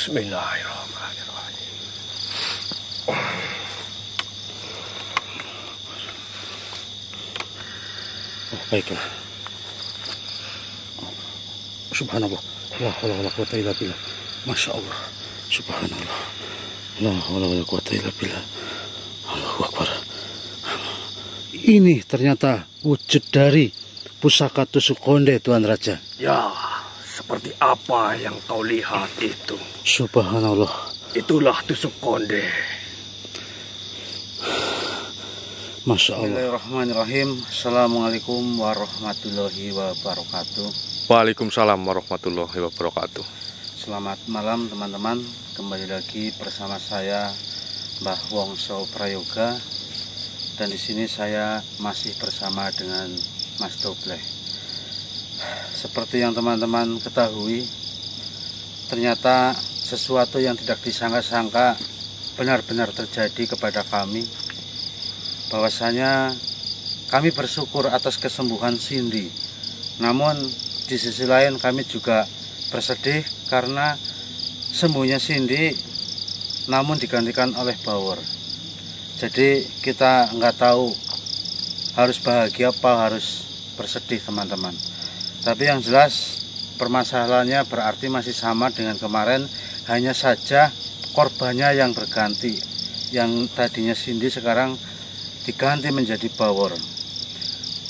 Bismillahirrahmanirrahim. Baiklah. Subhanallah. La haula wala quwata illa billah. Masya Allah. Subhanallah. La haula wala quwata illa billah. Allahu Akbar. Ini ternyata wujud dari pusaka tusuk konde, Tuan Raja. Ya, seperti apa yang kau lihat itu? Subhanallah. Itulah tusuk konde. Masya Allah. Bismillahirrahmanirrahim. Assalamualaikum warahmatullahi wabarakatuh. Waalaikumsalam warahmatullahi wabarakatuh. Selamat malam teman-teman. Kembali lagi bersama saya Mbah Wongso Prayoga. Dan di sini saya masih bersama dengan Mas Dobleh. Seperti yang teman-teman ketahui, ternyata sesuatu yang tidak disangka-sangka benar-benar terjadi kepada kami. Bahwasanya kami bersyukur atas kesembuhan Cindy. Namun di sisi lain kami juga bersedih karena sembuhnya Cindy namun digantikan oleh Bawor. Jadi kita nggak tahu harus bahagia apa harus bersedih teman-teman. Tapi yang jelas permasalahannya berarti masih sama dengan kemarin, hanya saja korbannya yang berganti. Yang tadinya Cindy sekarang diganti menjadi Bawor.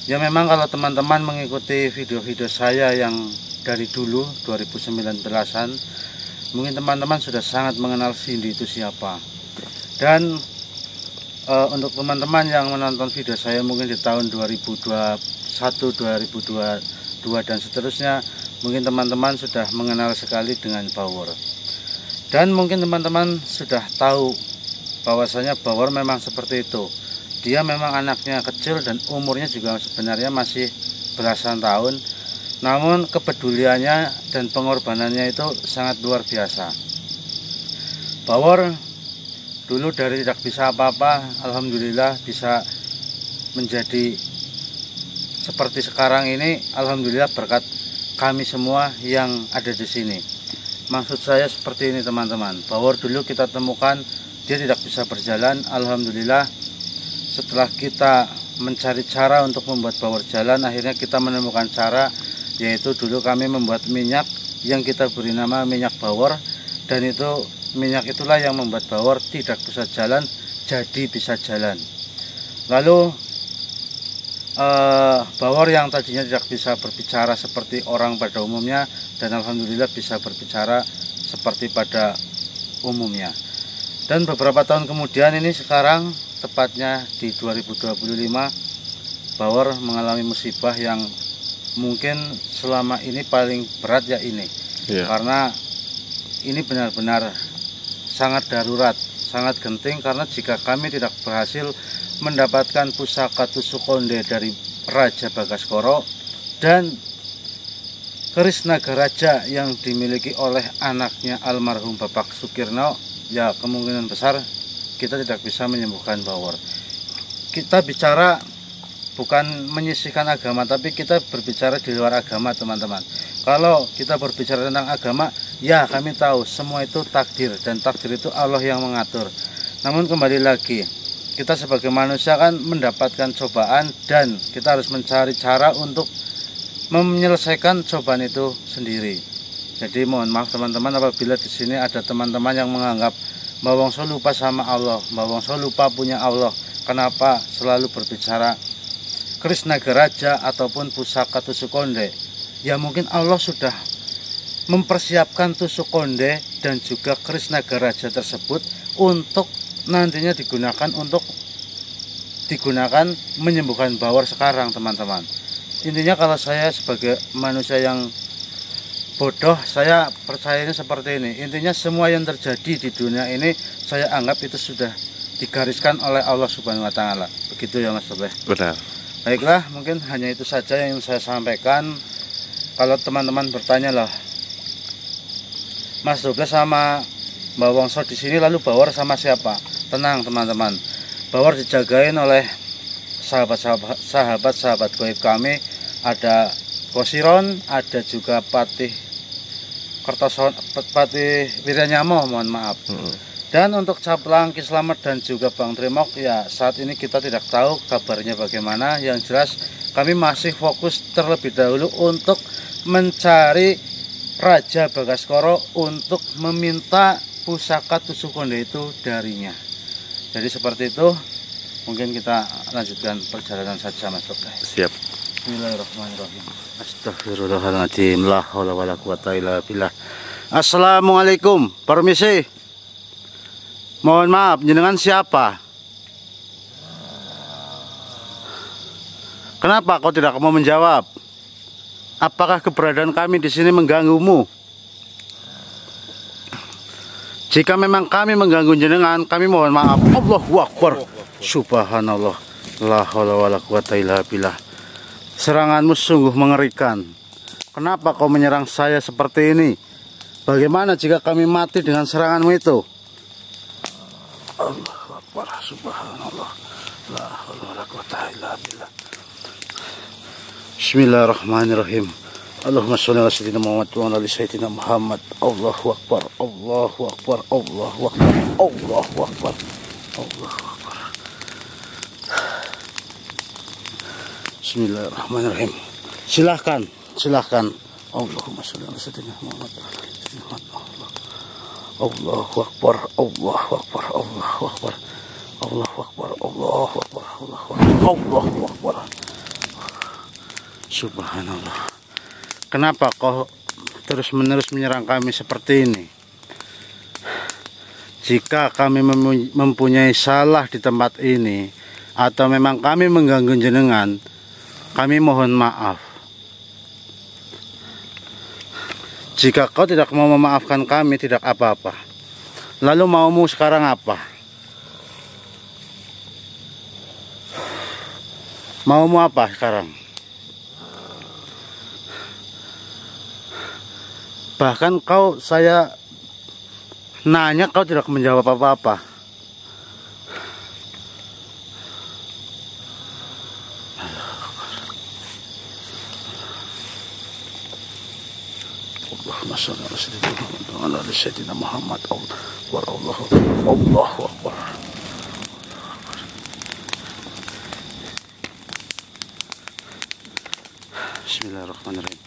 Ya memang kalau teman-teman mengikuti video-video saya yang dari dulu 2019-an, mungkin teman-teman sudah sangat mengenal Cindy itu siapa. Dan untuk teman-teman yang menonton video saya mungkin di tahun 2021, 2022 dan seterusnya, mungkin teman-teman sudah mengenal sekali dengan Bawor. Dan mungkin teman-teman sudah tahu bahwasanya Bawor memang seperti itu. Dia memang anaknya kecil dan umurnya juga sebenarnya masih belasan tahun. Namun kepeduliannya dan pengorbanannya itu sangat luar biasa. Bawor dulu dari tidak bisa apa-apa, alhamdulillah bisa menjadi seperti sekarang ini, alhamdulillah berkat kami semua yang ada di sini. Maksud saya seperti ini teman-teman. Bawor dulu kita temukan dia tidak bisa berjalan, alhamdulillah setelah kita mencari cara untuk membuat Bawor jalan, akhirnya kita menemukan cara, yaitu dulu kami membuat minyak yang kita beri nama minyak Bawor, dan itu minyak itulah yang membuat Bawor tidak bisa jalan jadi bisa jalan. Lalu Bawor yang tadinya tidak bisa berbicara seperti orang pada umumnya, dan alhamdulillah bisa berbicara seperti pada umumnya. Dan beberapa tahun kemudian ini sekarang tepatnya di 2025, Bawor mengalami musibah yang mungkin selama ini paling berat ya ini. Karena ini benar-benar sangat darurat, sangat genting, karena jika kami tidak berhasil mendapatkan pusaka tusuk konde dari Raja Bagaskoro dan keris naga raja yang dimiliki oleh anaknya almarhum Bapak Sukirno, ya kemungkinan besar kita tidak bisa menyembuhkan Bawor. Kita bicara bukan menyisihkan agama, tapi kita berbicara di luar agama teman-teman. Kalau kita berbicara tentang agama, ya kami tahu semua itu takdir, dan takdir itu Allah yang mengatur. Namun kembali lagi, kita sebagai manusia kan mendapatkan cobaan, dan kita harus mencari cara untuk menyelesaikan cobaan itu sendiri. Jadi mohon maaf teman-teman apabila di sini ada teman-teman yang menganggap Mbah Wongso lupa sama Allah, Mbah Wongso lupa punya Allah. Kenapa selalu berbicara keris naga raja ataupun pusaka tusuk konde? Ya mungkin Allah sudah mempersiapkan tusuk konde dan juga keris naga raja tersebut untuk nantinya digunakan menyembuhkan Bawor sekarang teman-teman. Intinya kalau saya sebagai manusia yang bodoh, saya percayanya seperti ini. Intinya semua yang terjadi di dunia ini saya anggap itu sudah digariskan oleh Allah Subhanahu wa Ta'ala. Begitu ya Mas Dobleh. Benar. Baiklah, mungkin hanya itu saja yang saya sampaikan. Kalau teman-teman bertanya lah, Mas Dobleh sama Mbah Wongso di sini, lalu Bawor sama siapa? Tenang teman-teman, Bawor dijagain oleh sahabat-sahabat gaib kami. Ada Kosiron, ada juga Patih Kertosopati Wiryanyamo, mohon maaf. Dan untuk Caplang Ki Slamet dan juga Bang Trimok, ya saat ini kita tidak tahu kabarnya bagaimana. Yang jelas kami masih fokus terlebih dahulu untuk mencari Raja Bagaskoro untuk meminta pusaka tusuk konde itu darinya. Jadi seperti itu, mungkin kita lanjutkan perjalanan saja, Mas Dok. Siap. Bismillahirrahmanirrahim. Astagfirullahaladzim. La haula wala quwata illa billah. Assalamualaikum. Permisi. Mohon maaf, jenengan siapa? Kenapa kau tidak mau menjawab? Apakah keberadaan kami di sini mengganggumu? Jika memang kami mengganggu jenengan, kami mohon maaf. Allahu Akbar. Subhanallah. La haula wala quwata illa billah. Seranganmu sungguh mengerikan. Kenapa kau menyerang saya seperti ini? Bagaimana jika kami mati dengan seranganmu itu? Allahu Akbar. Subhanallah. La haula wala quwata illa billah. Bismillahirrahmanirrahim. Allahumma sholli ala sayyidina Muhammad wa ala ali sayyidina Muhammad. Allahu Akbar. Allahu Akbar. Allahu Akbar. Allahu Akbar. Allahu Akbar. Bismillahirrahmanirrahim. Silahkan. Allahumma sholli ala sayyidina Muhammad wa ala ali sayyidina Muhammad. Allahu Akbar. Allahu Akbar. Allahu Akbar. Allahu Akbar. Allahu Akbar. Allahu Akbar. Subhanallah. Kenapa kau terus-menerus menyerang kami seperti ini? Jika kami mempunyai salah di tempat ini, atau memang kami mengganggu jenengan, kami mohon maaf. Jika kau tidak mau memaafkan kami, tidak apa-apa. Lalu maumu sekarang apa? Maumu apa sekarang? Bahkan saya nanya, kau tidak menjawab apa-apa. Allahumma sholli ala sayyidina Muhammad wa ala ali sayyidina Muhammad. Allahu Akbar. Bismillahirrahmanirrahim.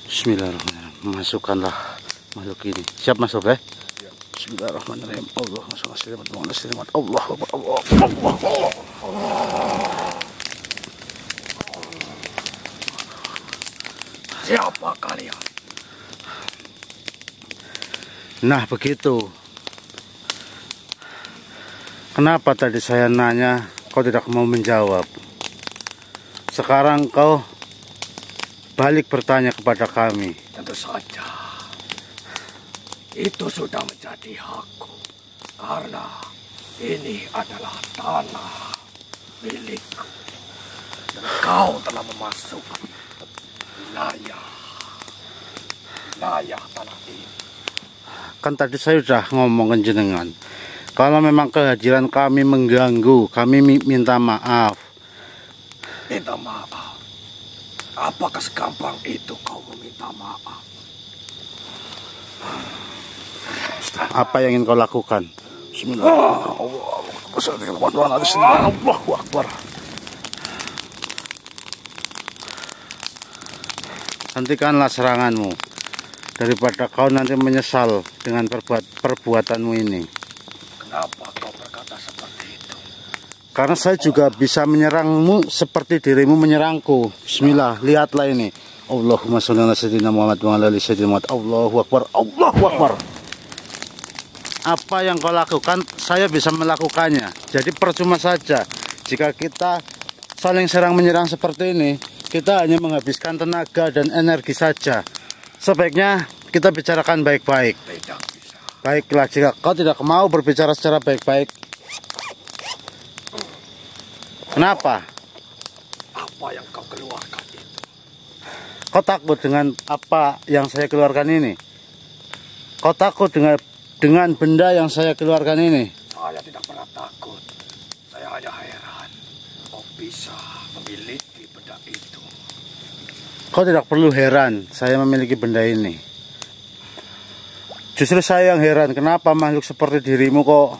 Bismillahirrahmanirrahim. Masukkanlah makhluk ini. Siap masuk ya? Bismillahirrahmanirrahim. Allahumma sholli ala sayyidina Muhammad. Allahu Akbar. Allah. Siapa kalian? Nah, begitu. Kenapa tadi saya nanya kau tidak mau menjawab? Sekarang kau balik bertanya kepada kami. Tentu saja. Itu sudah menjadi hakku. Karena ini adalah tanah milikku. Dan kau telah memasuki wilayah tanah ini. Kan tadi saya sudah ngomong ke jenengan. Kalau memang kehadiran kami mengganggu, kami minta maaf. Minta maaf? Apakah segampang itu kau meminta maaf? Apa yang ingin kau lakukan? Bismillahirrahmanirrahim. Allahu Akbar. Hentikanlah seranganmu, daripada kau nanti menyesal dengan perbuatanmu ini. Kenapa kau berkata seperti itu? Karena saya juga bisa menyerangmu seperti dirimu menyerangku. Bismillah, lihatlah ini. Allahumma sholli ala sayyidina Muhammad wa ala ali sayyidina Muhammad. Allahu Akbar. Allahu Akbar. Apa yang kau lakukan, saya bisa melakukannya. Jadi percuma saja jika kita saling serang menyerang seperti ini. Kita hanya menghabiskan tenaga dan energi saja. Sebaiknya kita bicarakan baik-baik. Baiklah, jika kau tidak mau berbicara secara baik-baik. Kenapa? Apa yang kau keluarkan itu? Kau takut dengan apa yang saya keluarkan ini? Kau takut dengan benda yang saya keluarkan ini? Saya tidak pernah takut. Saya Saya heran kau bisa memiliki benda itu. Kau tidak perlu heran saya memiliki benda ini. Justru saya yang heran kenapa makhluk seperti dirimu kok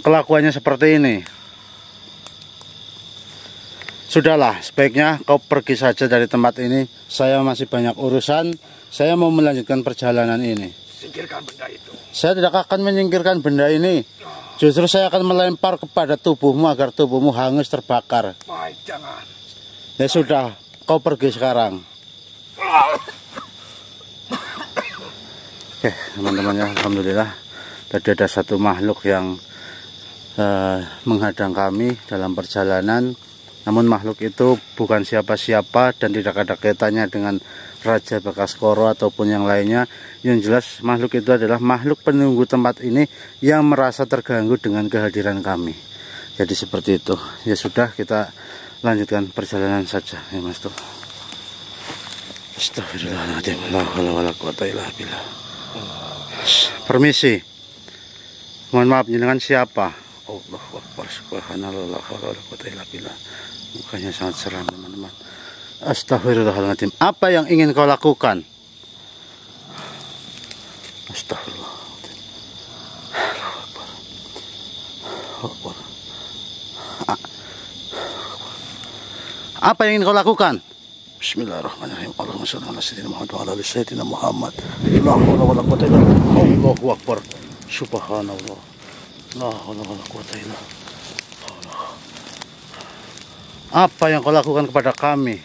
kelakuannya seperti ini. Sudahlah, sebaiknya kau pergi saja dari tempat ini. Saya masih banyak urusan. Saya mau melanjutkan perjalanan ini. Singkirkan benda itu. Saya tidak akan menyingkirkan benda ini. Justru saya akan melempar kepada tubuhmu agar tubuhmu hangus terbakar. Baik, jangan. Ya sudah, kau pergi sekarang. Oke, teman-teman ya, alhamdulillah. Tadi ada satu makhluk yang menghadang kami dalam perjalanan. Namun makhluk itu bukan siapa-siapa dan tidak ada kaitannya dengan Raja Bagaskoro ataupun yang lainnya. Yang jelas makhluk itu adalah makhluk penunggu tempat ini yang merasa terganggu dengan kehadiran kami. Jadi seperti itu. Ya sudah, kita lanjutkan perjalanan saja ya Mas tuh. Astagfirullahaladzim. La haula wala quwata illa billah. Permisi. Mohon maaf, jenengan siapa? Allahu Akbar, subhanallah, la haula wala quwata illa billah. Mukanya sangat seram teman-teman. Astagfirullahaladzim. Apa yang ingin kau lakukan? Astagfirullah. Apa yang ingin kau lakukan? Bismillahirrahmanirrahim. Allahumma shalli ala sayyidina Muhammad wa ala ali sayyidina Muhammad. La haula wala quwata illa billah. Allahu Akbar. Subhanallah. La haula wala quwata illa billah. Apa yang kau lakukan kepada kami?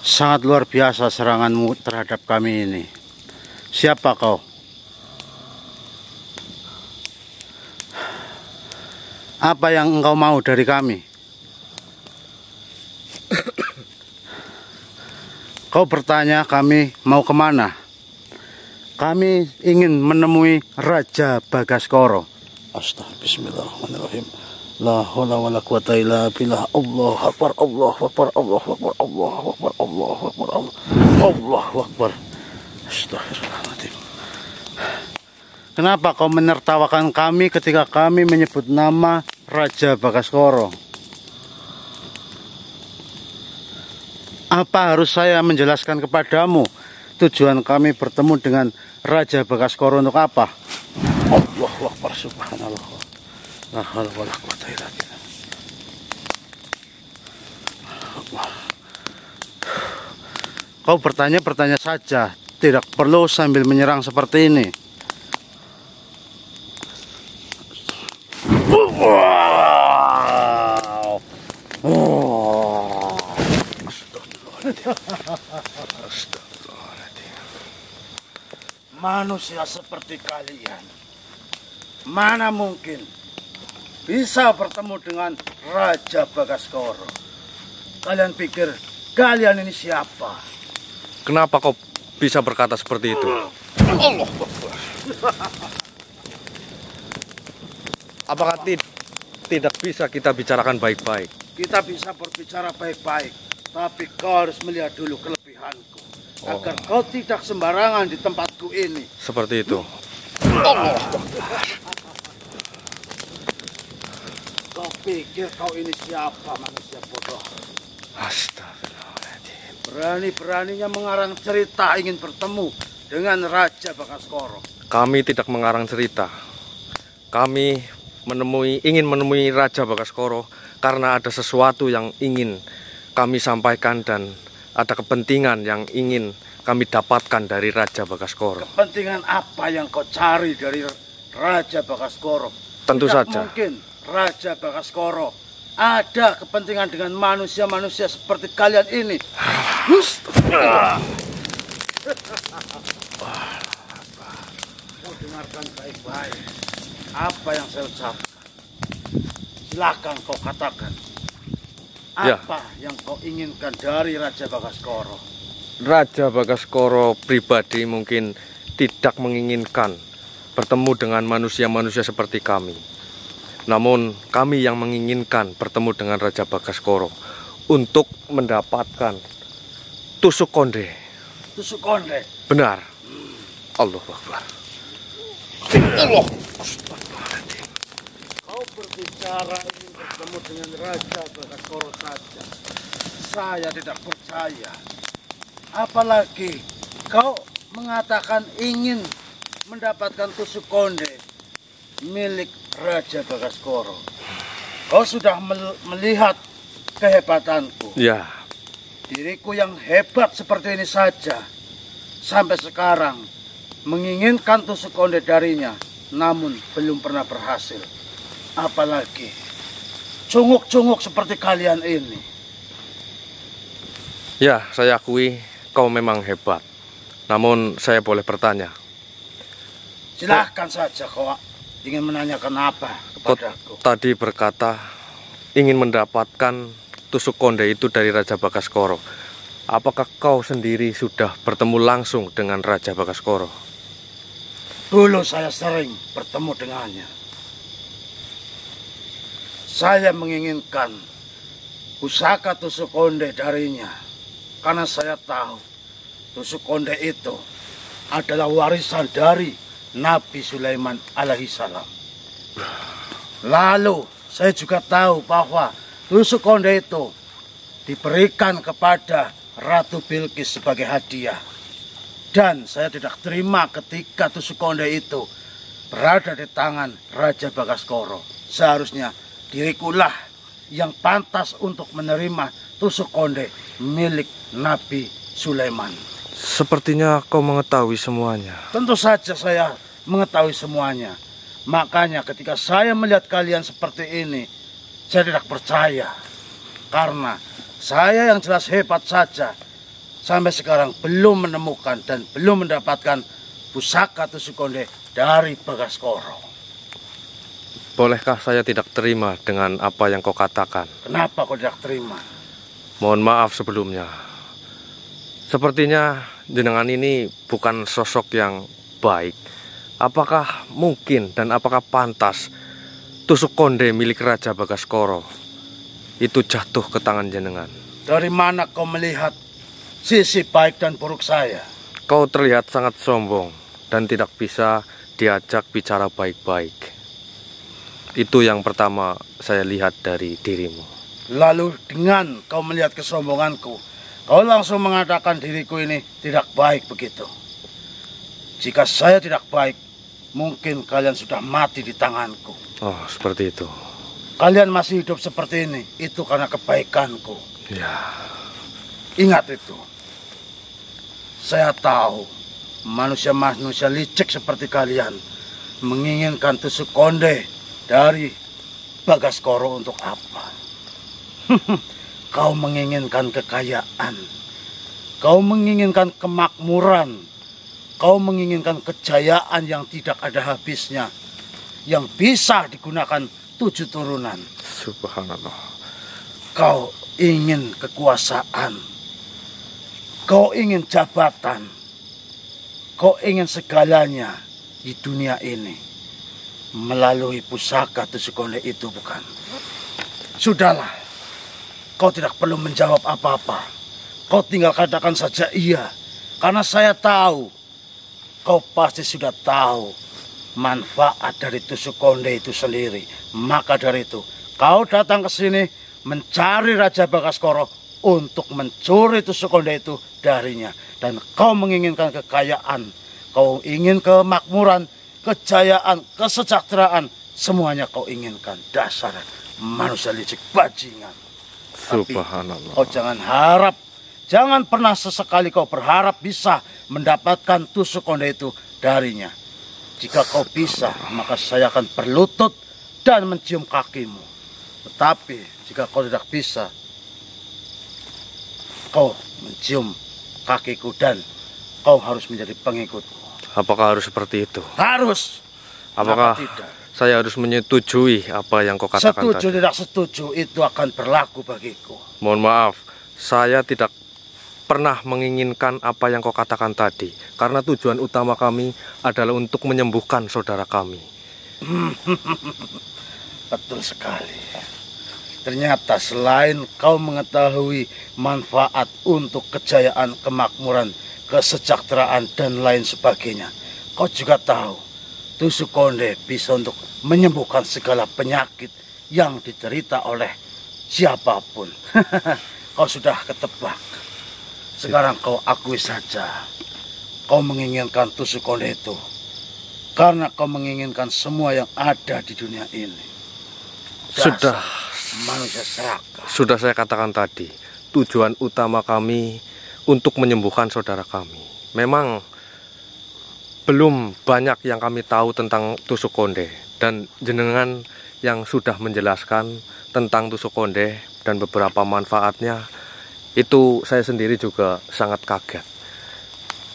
Sangat luar biasa seranganmu terhadap kami ini. Siapa kau? Apa yang engkau mau dari kami? Kau bertanya kami mau kemana? Kami ingin menemui Raja Bagaskoro. Astagfirullah, bismillahirrahmanirrahim. La haula wala quwata illa billah. Allahu akbar, Allahu akbar, Allahu akbar, Allahu akbar, Allahu akbar, Allahu akbar. Astagfirullahaladzim. Kenapa kau menertawakan kami ketika kami menyebut nama Raja Bagaskoro? Apa harus saya menjelaskan kepadamu tujuan kami bertemu dengan Raja Bagaskoro untuk apa? Allahu Akbar, subhanallah. La haula wala quwata illa billah. Kau bertanya saja, tidak perlu sambil menyerang seperti ini. Astagfirullahaladzim. Manusia seperti kalian mana mungkin bisa bertemu dengan Raja Bagaskoro? Kalian pikir kalian ini siapa? Kenapa kau bisa berkata seperti itu? Allah. Apakah tidak bisa kita bicarakan baik-baik? Kita bisa berbicara baik-baik, tapi kau harus melihat dulu kelebihanku, agar kau tidak sembarangan di tempatku ini. Seperti itu. Allah. Kau pikir kau ini siapa, manusia bodoh? Astagfirullahaladzim. Berani-beraninya mengarang cerita ingin bertemu dengan Raja Bagaskoro. Kami tidak mengarang cerita. Kami ingin menemui Raja Bagaskoro karena ada sesuatu yang ingin kami sampaikan dan ada kepentingan yang ingin kami dapatkan dari Raja Bagaskoro. Kepentingan apa yang kau cari dari Raja Bagaskoro? Tentu tidak saja. Mungkin Raja Bagaskoro ada kepentingan dengan manusia-manusia seperti kalian ini. Kau dengarkan baik-baik apa yang saya ucapkan. Silakan kau katakan. Apa yang kau inginkan dari Raja Bagaskoro? Raja Bagaskoro pribadi mungkin tidak menginginkan bertemu dengan manusia-manusia seperti kami. Namun kami yang menginginkan bertemu dengan Raja Bagaskoro untuk mendapatkan tusuk konde. Tusuk konde? Benar. Allahu Akbar. Kau berbicara ingin bertemu dengan Raja Bagaskoro saja. Saya tidak percaya. Apalagi kau mengatakan ingin mendapatkan tusuk konde milik Raja Bagaskoro. Kau sudah melihat kehebatanku. Ya. Diriku yang hebat seperti ini saja sampai sekarang menginginkan tusuk konde darinya, namun belum pernah berhasil. Apalagi cunguk-cunguk seperti kalian ini. Ya, saya akui kau memang hebat. Namun saya boleh bertanya. Silahkan saja kau ingin menanyakan apa Kau kepadaku. tadi berkata ingin mendapatkan tusuk konde itu dari Raja Bagaskoro. Apakah kau sendiri sudah bertemu langsung dengan Raja Bagaskoro? Dulu saya sering bertemu dengannya. Saya menginginkan pusaka tusuk konde darinya. Karena saya tahu tusuk konde itu adalah warisan dari Nabi Sulaiman alaihi salam. Lalu saya juga tahu bahwa tusuk konde itu diberikan kepada Ratu Bilqis sebagai hadiah. Dan saya tidak terima ketika tusuk konde itu berada di tangan Raja Bagaskoro. Seharusnya dirikulah yang pantas untuk menerima tusuk konde milik Nabi Sulaiman. Sepertinya kau mengetahui semuanya. Tentu saja saya mengetahui semuanya. Makanya ketika saya melihat kalian seperti ini, saya tidak percaya. Karena saya yang jelas hebat saja, sampai sekarang belum menemukan dan belum mendapatkan pusaka tusuk konde dari Bagaskoro. Bolehkah saya tidak terima dengan apa yang kau katakan? Kenapa kau tidak terima? Mohon maaf sebelumnya. Sepertinya jenengan ini bukan sosok yang baik. Apakah mungkin dan apakah pantas tusuk konde milik Raja Bagaskoro itu jatuh ke tangan jenengan? Dari mana kau melihat sisi baik dan buruk saya? Kau terlihat sangat sombong dan tidak bisa diajak bicara baik-baik. Itu yang pertama saya lihat dari dirimu. Lalu dengan kau melihat kesombonganku, kau langsung mengatakan diriku ini tidak baik begitu. Jika saya tidak baik, mungkin kalian sudah mati di tanganku. Oh, seperti itu. Kalian masih hidup seperti ini, itu karena kebaikanku. Ya. Ingat itu. Saya tahu manusia-manusia licik seperti kalian menginginkan tusuk konde dari Bagaskoro untuk apa? Kau menginginkan kekayaan. Kau menginginkan kemakmuran. Kau menginginkan kejayaan yang tidak ada habisnya. Yang bisa digunakan 7 turunan. Subhanallah. Kau ingin kekuasaan. Kau ingin jabatan. Kau ingin segalanya di dunia ini melalui pusaka tusuk konde itu, bukan? Sudahlah. Kau tidak perlu menjawab apa-apa. Kau tinggal katakan saja iya. Karena saya tahu kau pasti sudah tahu manfaat dari tusuk konde itu sendiri. Maka dari itu, kau datang ke sini mencari Raja Bagaskoro untuk mencuri tusuk konde itu darinya. Dan kau menginginkan kekayaan, kau ingin kemakmuran, kejayaan, kesejahteraan, semuanya kau inginkan. Dasar manusia licik bajingan. Subhanallah. Kau jangan harap, jangan pernah sesekali kau berharap bisa mendapatkan tusuk konde itu darinya. Jika kau bisa, maka saya akan berlutut dan mencium kakimu. Tetapi jika kau tidak bisa, kau mencium kakiku dan kau harus menjadi pengikutku. Apakah harus seperti itu? Harus. Apakah Kenapa tidak? saya harus menyetujui apa yang kau katakan Setuju tadi? tidak setuju itu akan berlaku bagiku. Mohon maaf, saya tidak pernah menginginkan apa yang kau katakan tadi. Karena tujuan utama kami adalah untuk menyembuhkan saudara kami. Betul sekali. Ternyata selain kau mengetahui manfaat untuk kejayaan, kemakmuran, kesejahteraan, dan lain sebagainya, kau juga tahu tusuk konde bisa untuk menyembuhkan segala penyakit yang diderita oleh siapapun. Kau sudah ketebak. Sekarang kau akui saja. Kau menginginkan tusuk konde itu karena kau menginginkan semua yang ada di dunia ini. Sudah manusia serakah. Sudah saya katakan tadi, tujuan utama kami untuk menyembuhkan saudara kami. Memang belum banyak yang kami tahu tentang tusuk konde, dan jenengan yang sudah menjelaskan tentang tusuk konde dan beberapa manfaatnya, itu saya sendiri juga sangat kaget.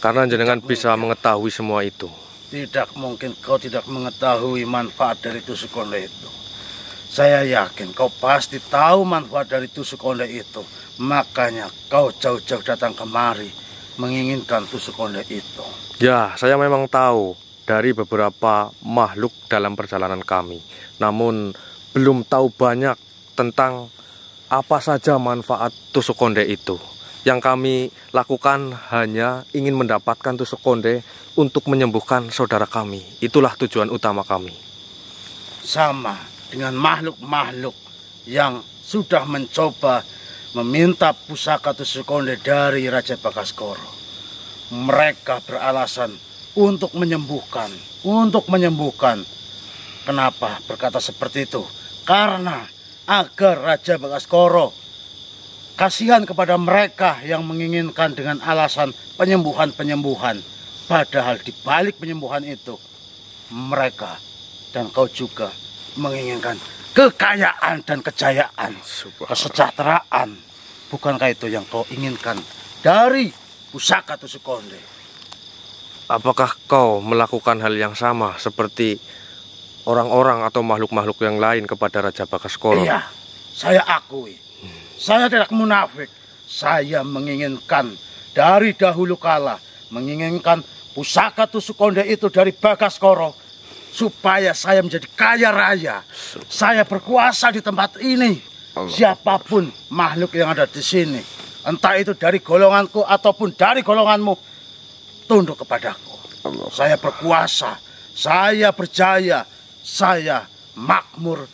Karena jenengan bisa mengetahui semua itu. Tidak mungkin kau tidak mengetahui manfaat dari tusuk konde itu. Saya yakin kau pasti tahu manfaat dari tusuk konde itu. Makanya kau jauh-jauh datang kemari menginginkan tusuk konde itu. Ya, saya memang tahu dari beberapa makhluk dalam perjalanan kami. Namun belum tahu banyak tentang apa saja manfaat tusuk konde itu. Yang kami lakukan hanya ingin mendapatkan tusuk konde untuk menyembuhkan saudara kami. Itulah tujuan utama kami. Sama dengan makhluk-makhluk yang sudah mencoba meminta pusaka tusuk konde dari Raja Bagaskoro. Mereka beralasan untuk menyembuhkan. Kenapa berkata seperti itu? Karena agar Raja Bagaskoro kasihan kepada mereka yang menginginkan dengan alasan penyembuhan. Padahal di balik penyembuhan itu, mereka dan kau juga menginginkan kekayaan dan kejayaan, kesejahteraan. Bukankah itu yang kau inginkan dari pusaka tusuk konde? Apakah kau melakukan hal yang sama seperti orang-orang atau makhluk-makhluk yang lain kepada Raja Bagaskoro? Iya, saya akui. Saya tidak munafik. Saya menginginkan dari dahulu kala, menginginkan pusaka tusuk konde itu dari Bagaskoro supaya saya menjadi kaya raya. Saya berkuasa di tempat ini. Siapapun makhluk yang ada di sini, entah itu dari golonganku ataupun dari golonganmu, tunduk kepadaku. Saya berkuasa, saya berjaya, saya makmur,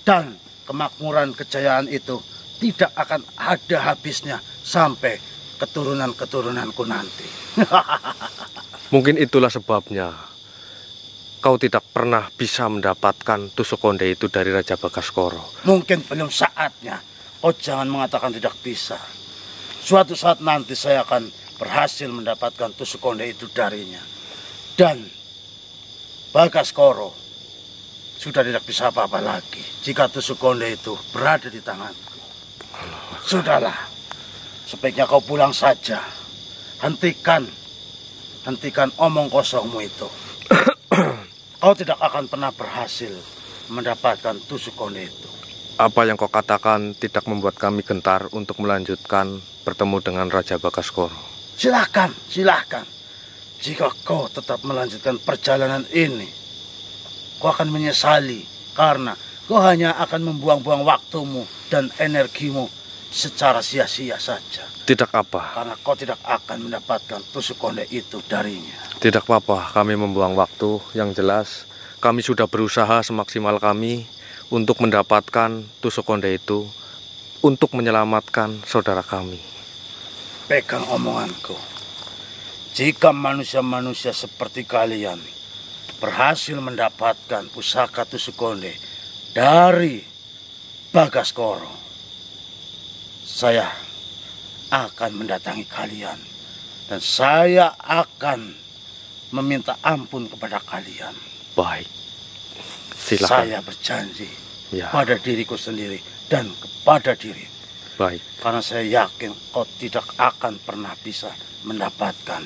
dan kemakmuran kejayaan itu tidak akan ada habisnya sampai keturunan-keturunanku nanti. Mungkin itulah sebabnya kau tidak pernah bisa mendapatkan tusuk konde itu dari Raja Bagaskoro. Mungkin belum saatnya. Oh, jangan mengatakan tidak bisa. Suatu saat nanti saya akan berhasil mendapatkan tusuk konde itu darinya. Dan Bagaskoro sudah tidak bisa apa-apa lagi jika tusuk konde itu berada di tanganku. Sudahlah, sebaiknya kau pulang saja. Hentikan omong kosongmu itu. Kau tidak akan pernah berhasil mendapatkan tusuk konde itu. Apa yang kau katakan tidak membuat kami gentar untuk melanjutkan bertemu dengan Raja Bagaskoro. Silakan. Jika kau tetap melanjutkan perjalanan ini, kau akan menyesali karena kau hanya akan membuang-buang waktumu dan energimu secara sia-sia saja. Tidak apa. Karena kau tidak akan mendapatkan tusuk konde itu darinya. Tidak apa-apa, kami membuang waktu. Yang jelas, kami sudah berusaha semaksimal kami untuk mendapatkan tusuk konde itu, untuk menyelamatkan saudara kami. Pegang omonganku. Jika manusia-manusia seperti kalian berhasil mendapatkan pusaka tusuk konde dari Bagaskoro, saya akan mendatangi kalian dan saya akan meminta ampun kepada kalian. Baik, silakan. Saya berjanji pada diriku sendiri dan kepada diri. Baik. Karena saya yakin kau tidak akan pernah bisa mendapatkan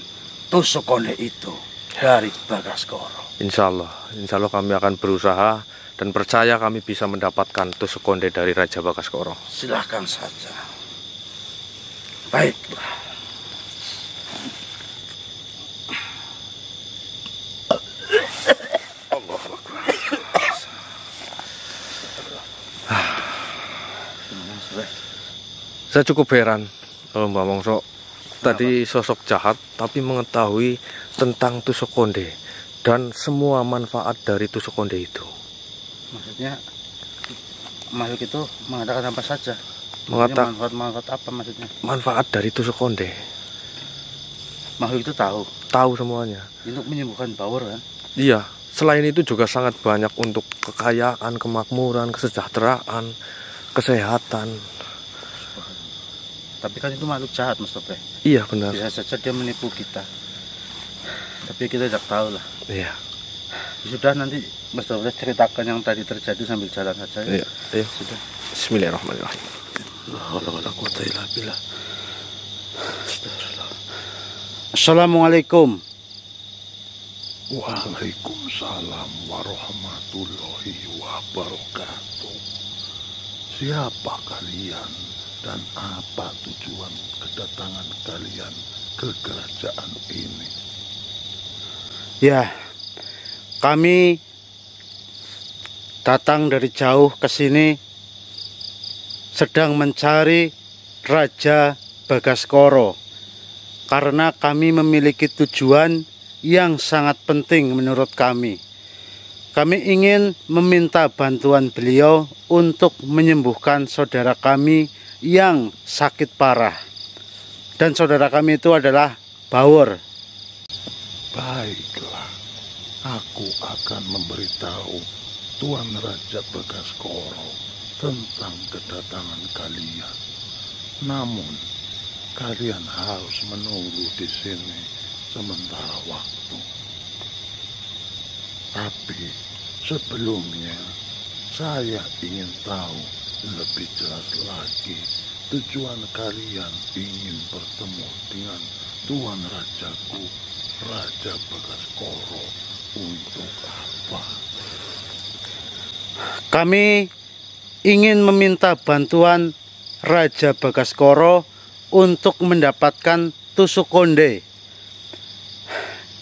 tusuk konde itu dari Bagaskoro. Insya Allah kami akan berusaha dan percaya kami bisa mendapatkan tusuk konde dari Raja Bagaskoro. Silahkan saja. Baiklah. Saya cukup heran, Mbak Mongso. Tadi sosok jahat tapi mengetahui tentang tusuk konde dan semua manfaat dari tusuk konde itu. Maksudnya makhluk itu mengatakan apa saja? Manfaat apa maksudnya? Manfaat dari tusuk konde. Makhluk itu tahu Semuanya. untuk menyembuhkan bawor kan? Iya, selain itu juga sangat banyak untuk kekayaan, kemakmuran, kesejahteraan, kesehatan. Tapi kan itu makhluk jahat, Mas Tope. Iya, benar. Bisa saja dia menipu kita. Tapi kita tidak tahu lah. Iya. Sudah, nanti Mas Tope ceritakan yang tadi terjadi sambil jalan saja. Iya. Iya. Sudah. Bismillahirrahmanirrahim. Assalamualaikum. Waalaikumsalam warahmatullahi wabarakatuh. Siapa kalian dan apa tujuan kedatangan kalian ke kerajaan ini? Ya, kami datang dari jauh ke sini sedang mencari Raja Bagaskoro karena kami memiliki tujuan yang sangat penting menurut kami. Kami ingin meminta bantuan beliau untuk menyembuhkan saudara kami yang sakit parah. Dan saudara kami itu adalah Bawor. Baiklah, aku akan memberitahu Tuan Raja Bagaskoro tentang kedatangan kalian. Namun, kalian harus menunggu di sini sementara waktu. Tapi sebelumnya, saya ingin tahu lebih jelas lagi tujuan kalian ingin bertemu dengan Tuan Rajaku, Raja Bagaskoro, untuk apa? Kami ingin meminta bantuan Raja Bagaskoro untuk mendapatkan tusuk konde.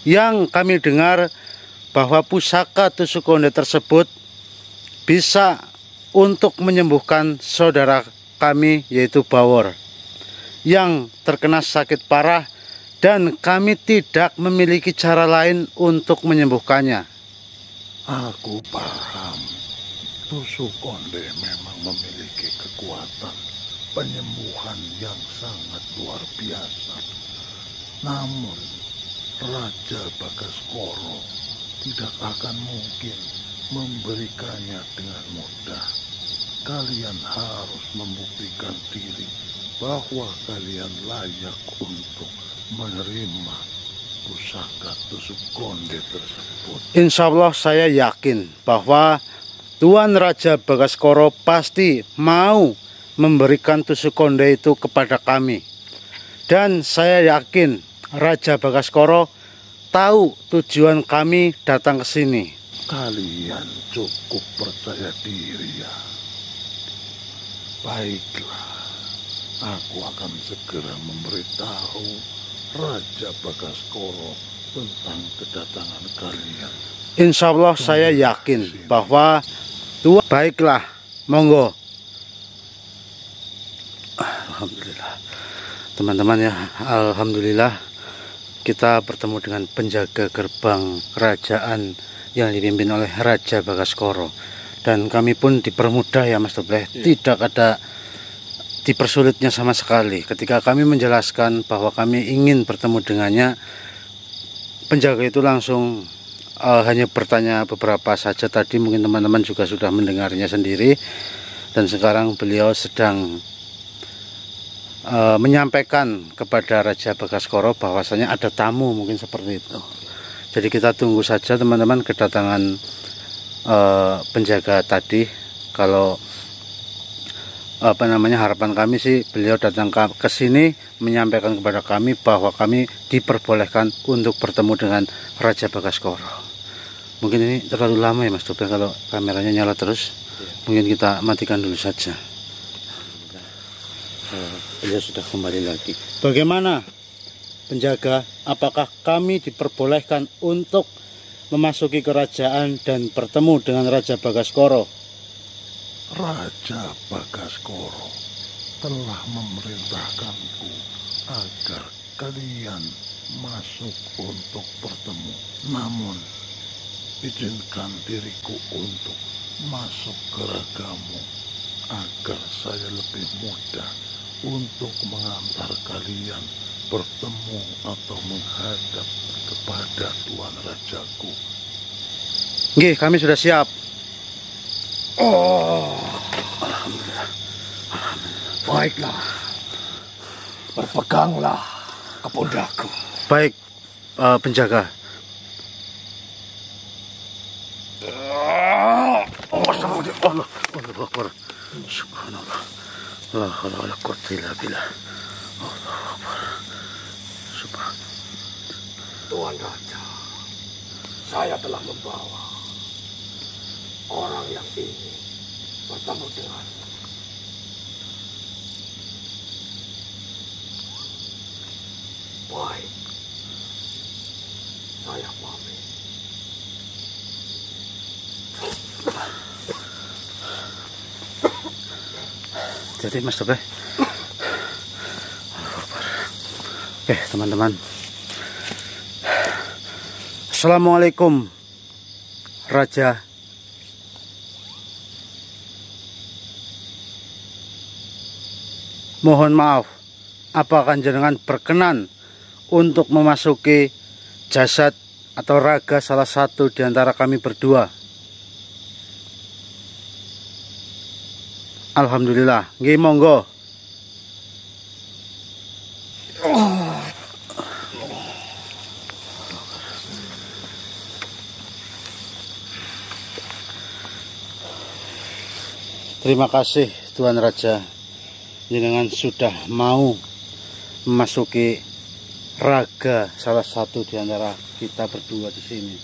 Yang kami dengar bahwa pusaka tusuk konde tersebut bisa untuk menyembuhkan saudara kami yaitu Bawor yang terkena sakit parah dan kami tidak memiliki cara lain untuk menyembuhkannya. Aku paham. Tusuk konde memang memiliki kekuatan penyembuhan yang sangat luar biasa. Namun, Raja Bagaskoro tidak akan mungkin memberikannya dengan mudah. Kalian harus membuktikan diri bahwa kalian layak untuk menerima pusaka tusuk konde tersebut. Insya Allah saya yakin bahwa Tuan Raja Bagaskoro pasti mau memberikan tusuk konde itu kepada kami. Dan saya yakin Raja Bagaskoro tahu tujuan kami datang ke sini. Kalian cukup percaya diri ya. Baiklah, aku akan segera memberitahu Raja Bagaskoro tentang kedatangan kalian. Insya Allah saya yakin bahwa Tuhan. Baiklah, monggo. Alhamdulillah. Teman-teman ya, alhamdulillah kita bertemu dengan penjaga gerbang kerajaan yang dipimpin oleh Raja Bagaskoro. Dan kami pun dipermudah ya Mas Tobleh, tidak ada dipersulitnya sama sekali. Ketika kami menjelaskan bahwa kami ingin bertemu dengannya, penjaga itu langsung hanya bertanya beberapa saja tadi, mungkin teman-teman juga sudah mendengarnya sendiri. Dan sekarang beliau sedang menyampaikan kepada Raja Bagaskoro bahwasanya ada tamu, mungkin seperti itu. Jadi kita tunggu saja teman-teman kedatangan penjaga tadi. Kalau harapan kami sih beliau datang ke sini menyampaikan kepada kami bahwa kami diperbolehkan untuk bertemu dengan Raja Bagaskoro. Mungkin ini terlalu lama ya Mas Tope kalau kameranya nyala terus. Mungkin kita matikan dulu saja. Beliau sudah kembali lagi. Bagaimana penjaga? Apakah kami diperbolehkan untuk memasuki kerajaan dan bertemu dengan Raja Bagaskoro? Raja Bagaskoro telah memerintahkanku agar kalian masuk untuk bertemu. Namun izinkan diriku untuk masuk ke ragamu agar saya lebih mudah untuk mengantar kalian bertemu atau menghadap kepada Tuan Rajaku. Nggih, kami sudah siap. Oh, baiklah. Berpeganglah ke pundakku. Baik, penjaga. Allah Akbar. Subhanallah. La haula wala quwwata illa billah. Allahu Akbar. Subhanallah. Tuan Raja, saya telah membawa orang yang ingin bertemu dengan baik. Saya pamit. Jadi Mas Tobe. Oke teman-teman. Assalamualaikum Raja. Mohon maaf, apakah jenengan berkenan untuk memasuki jasad atau raga salah satu di antara kami berdua? Alhamdulillah, nggih monggo. Terima kasih Tuan Raja, jenengan sudah mau memasuki raga salah satu di antara kita berdua di sini.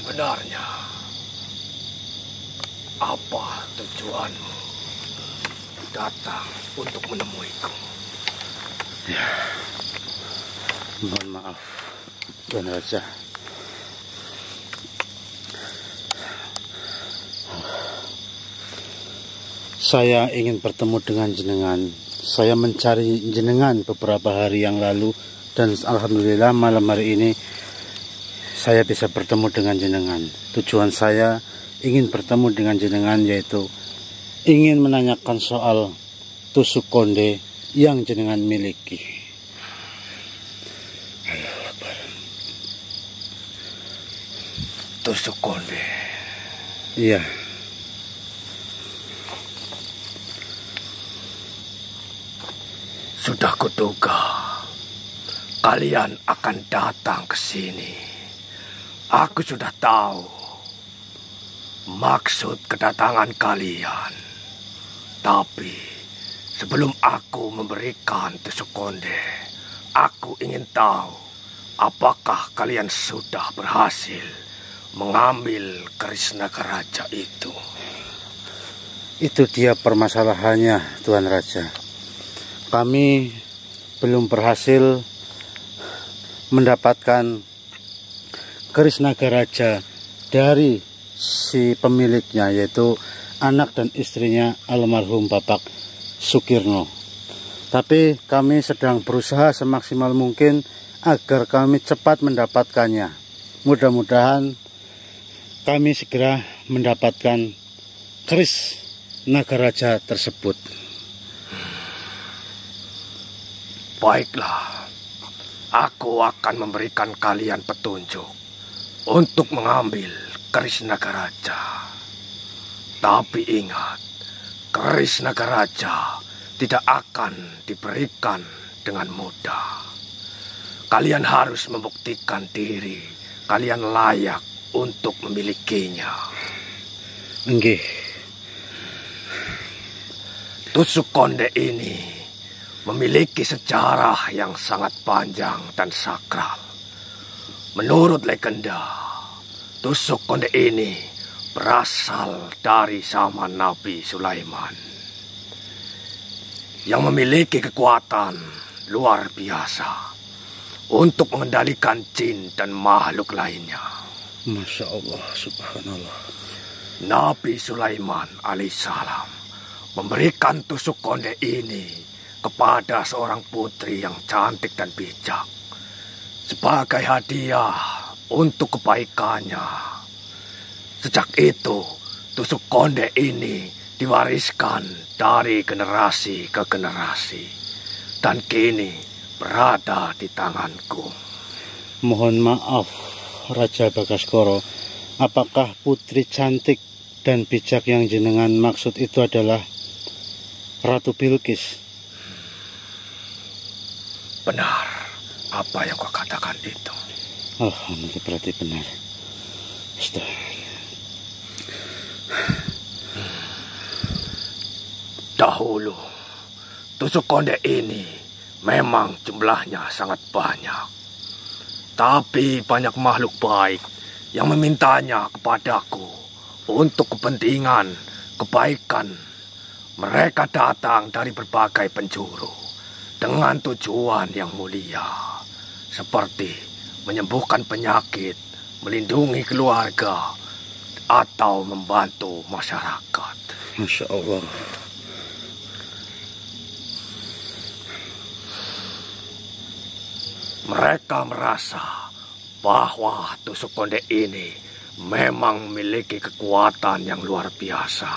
Sebenarnya apa tujuanmu datang untuk menemuiku? Ya, mohon maaf Tuan Raja. Saya ingin bertemu dengan jenengan. Saya mencari jenengan beberapa hari yang lalu dan alhamdulillah malam hari ini saya bisa bertemu dengan jenengan. Tujuan saya ingin bertemu dengan jenengan yaitu ingin menanyakan soal tusuk konde yang jenengan miliki. Tusuk konde. Iya. Sudah kuduga kalian akan datang ke sini. Aku sudah tahu maksud kedatangan kalian. Tapi sebelum aku memberikan tusuk konde, aku ingin tahu apakah kalian sudah berhasil mengambil keris naga raja itu. Itu dia permasalahannya Tuan Raja. Kami belum berhasil mendapatkan keris naga raja dari si pemiliknya, yaitu anak dan istrinya almarhum Bapak Sukirno. Tapi kami sedang berusaha semaksimal mungkin agar kami cepat mendapatkannya. Mudah-mudahan kami segera mendapatkan keris naga raja tersebut. Baiklah, aku akan memberikan kalian petunjuk untuk mengambil keris naga raja. Tapi ingat, keris naga raja tidak akan diberikan dengan mudah. Kalian harus membuktikan diri kalian layak untuk memilikinya. Nggih. Tusuk konde ini memiliki sejarah yang sangat panjang dan sakral. Menurut legenda, tusuk konde ini berasal dari zaman Nabi Sulaiman yang memiliki kekuatan luar biasa untuk mengendalikan jin dan makhluk lainnya. Masya Allah, subhanallah. Nabi Sulaiman alaihissalam memberikan tusuk konde ini kepada seorang putri yang cantik dan bijak. sebagai hadiah untuk kebaikannya. Sejak itu, tusuk konde ini diwariskan dari generasi ke generasi dan kini berada di tanganku. Mohon maaf, Raja Bagaskoro, apakah putri cantik dan bijak yang jenengan maksud itu adalah Ratu Bilqis? Benar, apa yang kau katakan itu. Alhamdulillah, berarti benar. Dahulu, tusuk konde ini memang jumlahnya sangat banyak. Tapi banyak makhluk baik yang memintanya kepadaku untuk kepentingan, kebaikan. Mereka datang dari berbagai penjuru dengan tujuan yang mulia, seperti menyembuhkan penyakit, melindungi keluarga, atau membantu masyarakat. Masya Allah. Mereka merasa bahwa tusuk konde ini memang memiliki kekuatan yang luar biasa.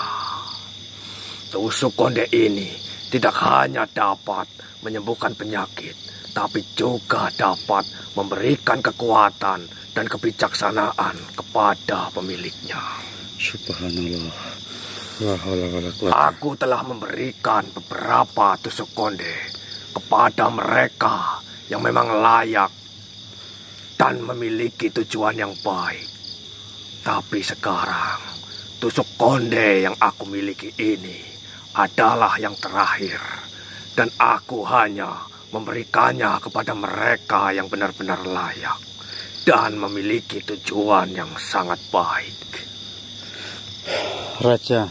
Tusuk konde ini tidak hanya dapat menyembuhkan penyakit, tapi juga dapat memberikan kekuatan dan kebijaksanaan kepada pemiliknya. Subhanallah. Aku telah memberikan beberapa tusuk konde kepada mereka yang memang layak dan memiliki tujuan yang baik. Tapi sekarang, tusuk konde yang aku miliki ini adalah yang terakhir. Dan aku hanya memberikannya kepada mereka yang benar-benar layak dan memiliki tujuan yang sangat baik. Raja,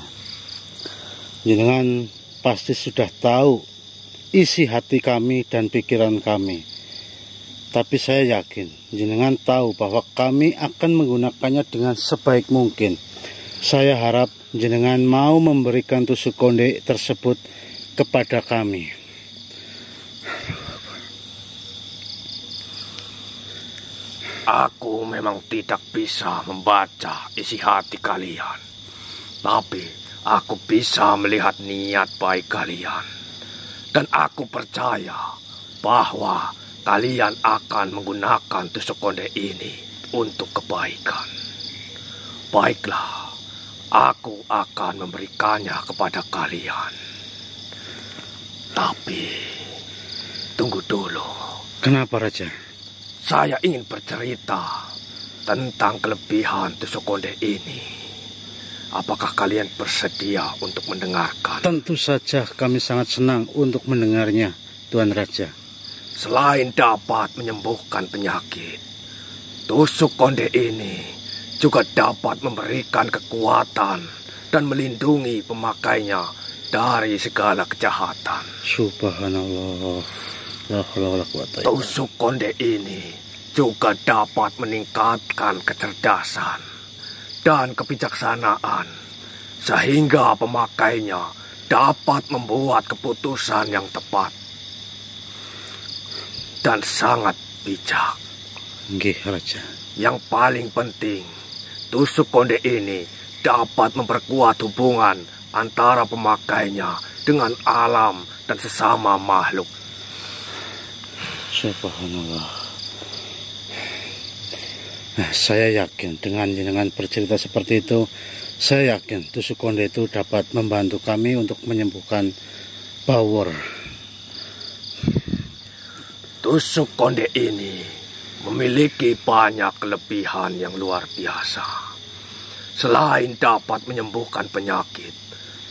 jenengan pasti sudah tahu isi hati kami dan pikiran kami. Tapi saya yakin jenengan tahu bahwa kami akan menggunakannya dengan sebaik mungkin. Saya harap jenengan mau memberikan tusuk konde tersebut kepada kami. Aku memang tidak bisa membaca isi hati kalian, tapi aku bisa melihat niat baik kalian. Dan aku percaya bahwa kalian akan menggunakan tusuk konde ini untuk kebaikan. Baiklah, aku akan memberikannya kepada kalian. Tapi, tunggu dulu. Kenapa, Raja? Saya ingin bercerita tentang kelebihan tusuk konde ini. Apakah kalian bersedia untuk mendengarkan? Tentu saja kami sangat senang untuk mendengarnya, Tuan Raja. Selain dapat menyembuhkan penyakit, tusuk konde ini juga dapat memberikan kekuatan dan melindungi pemakainya dari segala kejahatan. Subhanallah. Tusuk konde ini juga dapat meningkatkan kecerdasan dan kebijaksanaan, sehingga pemakainya dapat membuat keputusan yang tepat dan sangat bijak. Nggih, Raja. Yang paling penting, tusuk konde ini dapat memperkuat hubungan antara pemakainya dengan alam dan sesama makhluk. Subhanallah. Nah, saya yakin dengan bercerita seperti itu, saya yakin tusuk konde itu dapat membantu kami untuk menyembuhkan Bawor. Tusuk konde ini memiliki banyak kelebihan yang luar biasa. Selain dapat menyembuhkan penyakit,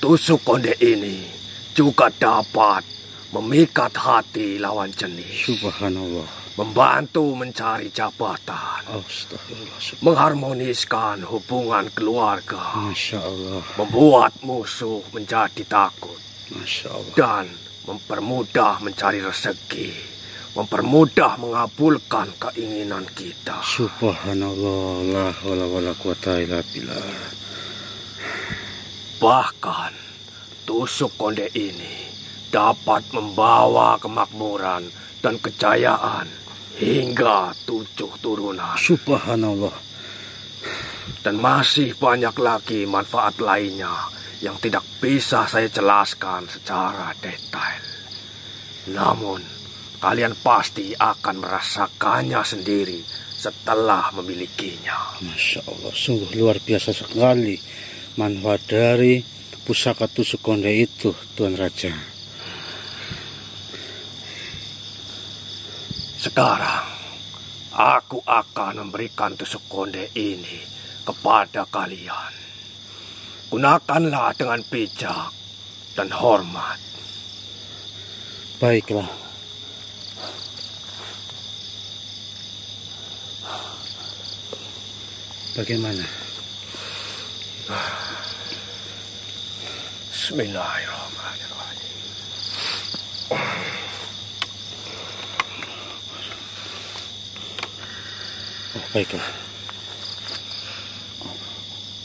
tusuk konde ini juga dapat memikat hati lawan jenis. Subhanallah. Membantu mencari jabatan. Astagfirullah. Mengharmoniskan hubungan keluarga. Masya Allah. Membuat musuh menjadi takut. Masya Allah. Dan mempermudah mencari rezeki. Mempermudah mengabulkan keinginan kita. Subhanallah. La hawla wala quwata illa billah. Bahkan tusuk konde ini dapat membawa kemakmuran dan kejayaan hingga 7 turunan. Subhanallah. Dan masih banyak lagi manfaat lainnya yang tidak bisa saya jelaskan secara detail. Namun, kalian pasti akan merasakannya sendiri setelah memilikinya. Masya Allah, sungguh luar biasa sekali manfaat dari pusaka tusuk konde itu, Tuan Raja. Sekarang, aku akan memberikan tusuk konde ini kepada kalian. Gunakanlah dengan bijak dan hormat. Baiklah. Bagaimana? Bismillahirrahmanirrahim. Oh, baiklah.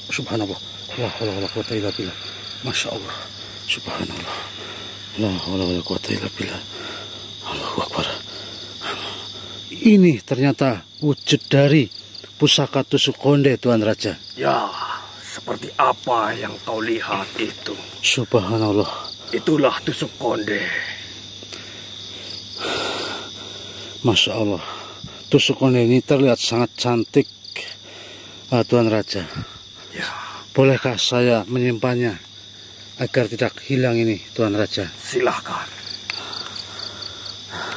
Subhanallah. La haula wala quwwata illa billah. Masya Allah. Subhanallah. La haula wala quwwata illa billah. Allahu Akbar. Ini ternyata wujud dari pusaka tusuk konde, Tuan Raja. Ya, seperti apa yang kau lihat itu. Subhanallah. Itulah tusuk konde. Masya Allah. Tusuk konde ini terlihat sangat cantik, Tuan Raja. Ya. Bolehkah saya menyimpannya agar tidak hilang ini, Tuan Raja? Silahkan.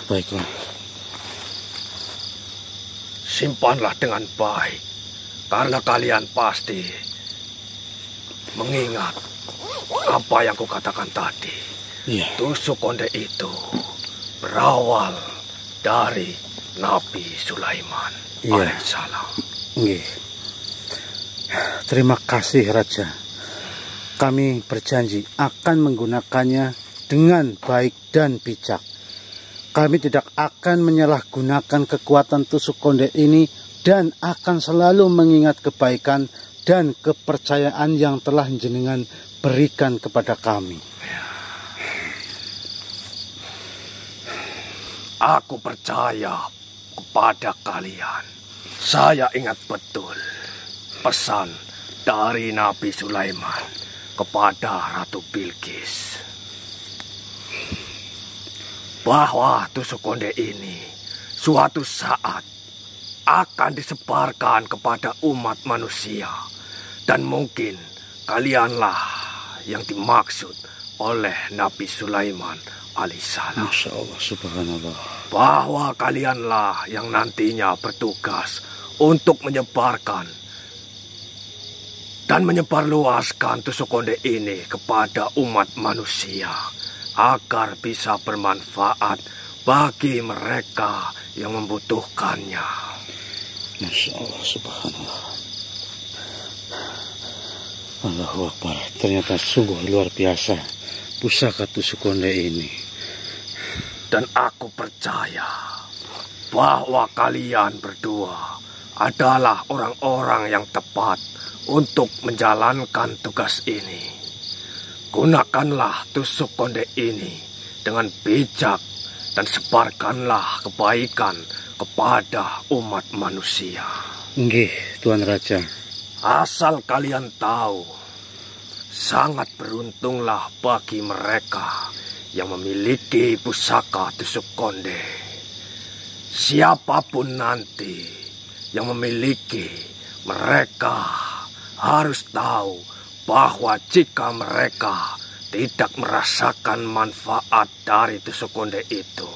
Baiklah. Simpanlah dengan baik, karena kalian pasti mengingat apa yang kukatakan tadi. Iya. Tusuk konde itu berawal dari Nabi Sulaiman alaihissalam. Nggih. Terima kasih, Raja. Kami berjanji akan menggunakannya dengan baik dan bijak. Kami tidak akan menyalahgunakan kekuatan tusuk konde ini dan akan selalu mengingat kebaikan dan kepercayaan yang telah jenengan berikan kepada kami. Aku percaya kepada kalian. Saya ingat betul pesan dari Nabi Sulaiman kepada Ratu Bilqis, bahwa tusuk konde ini suatu saat akan disebarkan kepada umat manusia, dan mungkin kalianlah yang dimaksud oleh Nabi Sulaiman alaihissalam. Masya Allah, subhanallah. Bahwa kalianlah yang nantinya bertugas untuk menyebarkan dan menyebarluaskan tusuk konde ini kepada umat manusia, agar bisa bermanfaat bagi mereka yang membutuhkannya. Masya Allah, subhanallah. Allahu Akbar. Ternyata sungguh luar biasa pusaka tusuk konde ini. Dan aku percaya bahwa kalian berdua adalah orang-orang yang tepat untuk menjalankan tugas ini. Gunakanlah tusuk konde ini dengan bijak dan sebarkanlah kebaikan kepada umat manusia. Nggih, Tuan Raja. Asal kalian tahu, sangat beruntunglah bagi mereka yang memiliki pusaka tusuk konde. Siapapun nanti yang memiliki, mereka harus tahu bahwa jika mereka tidak merasakan manfaat dari tusuk konde itu,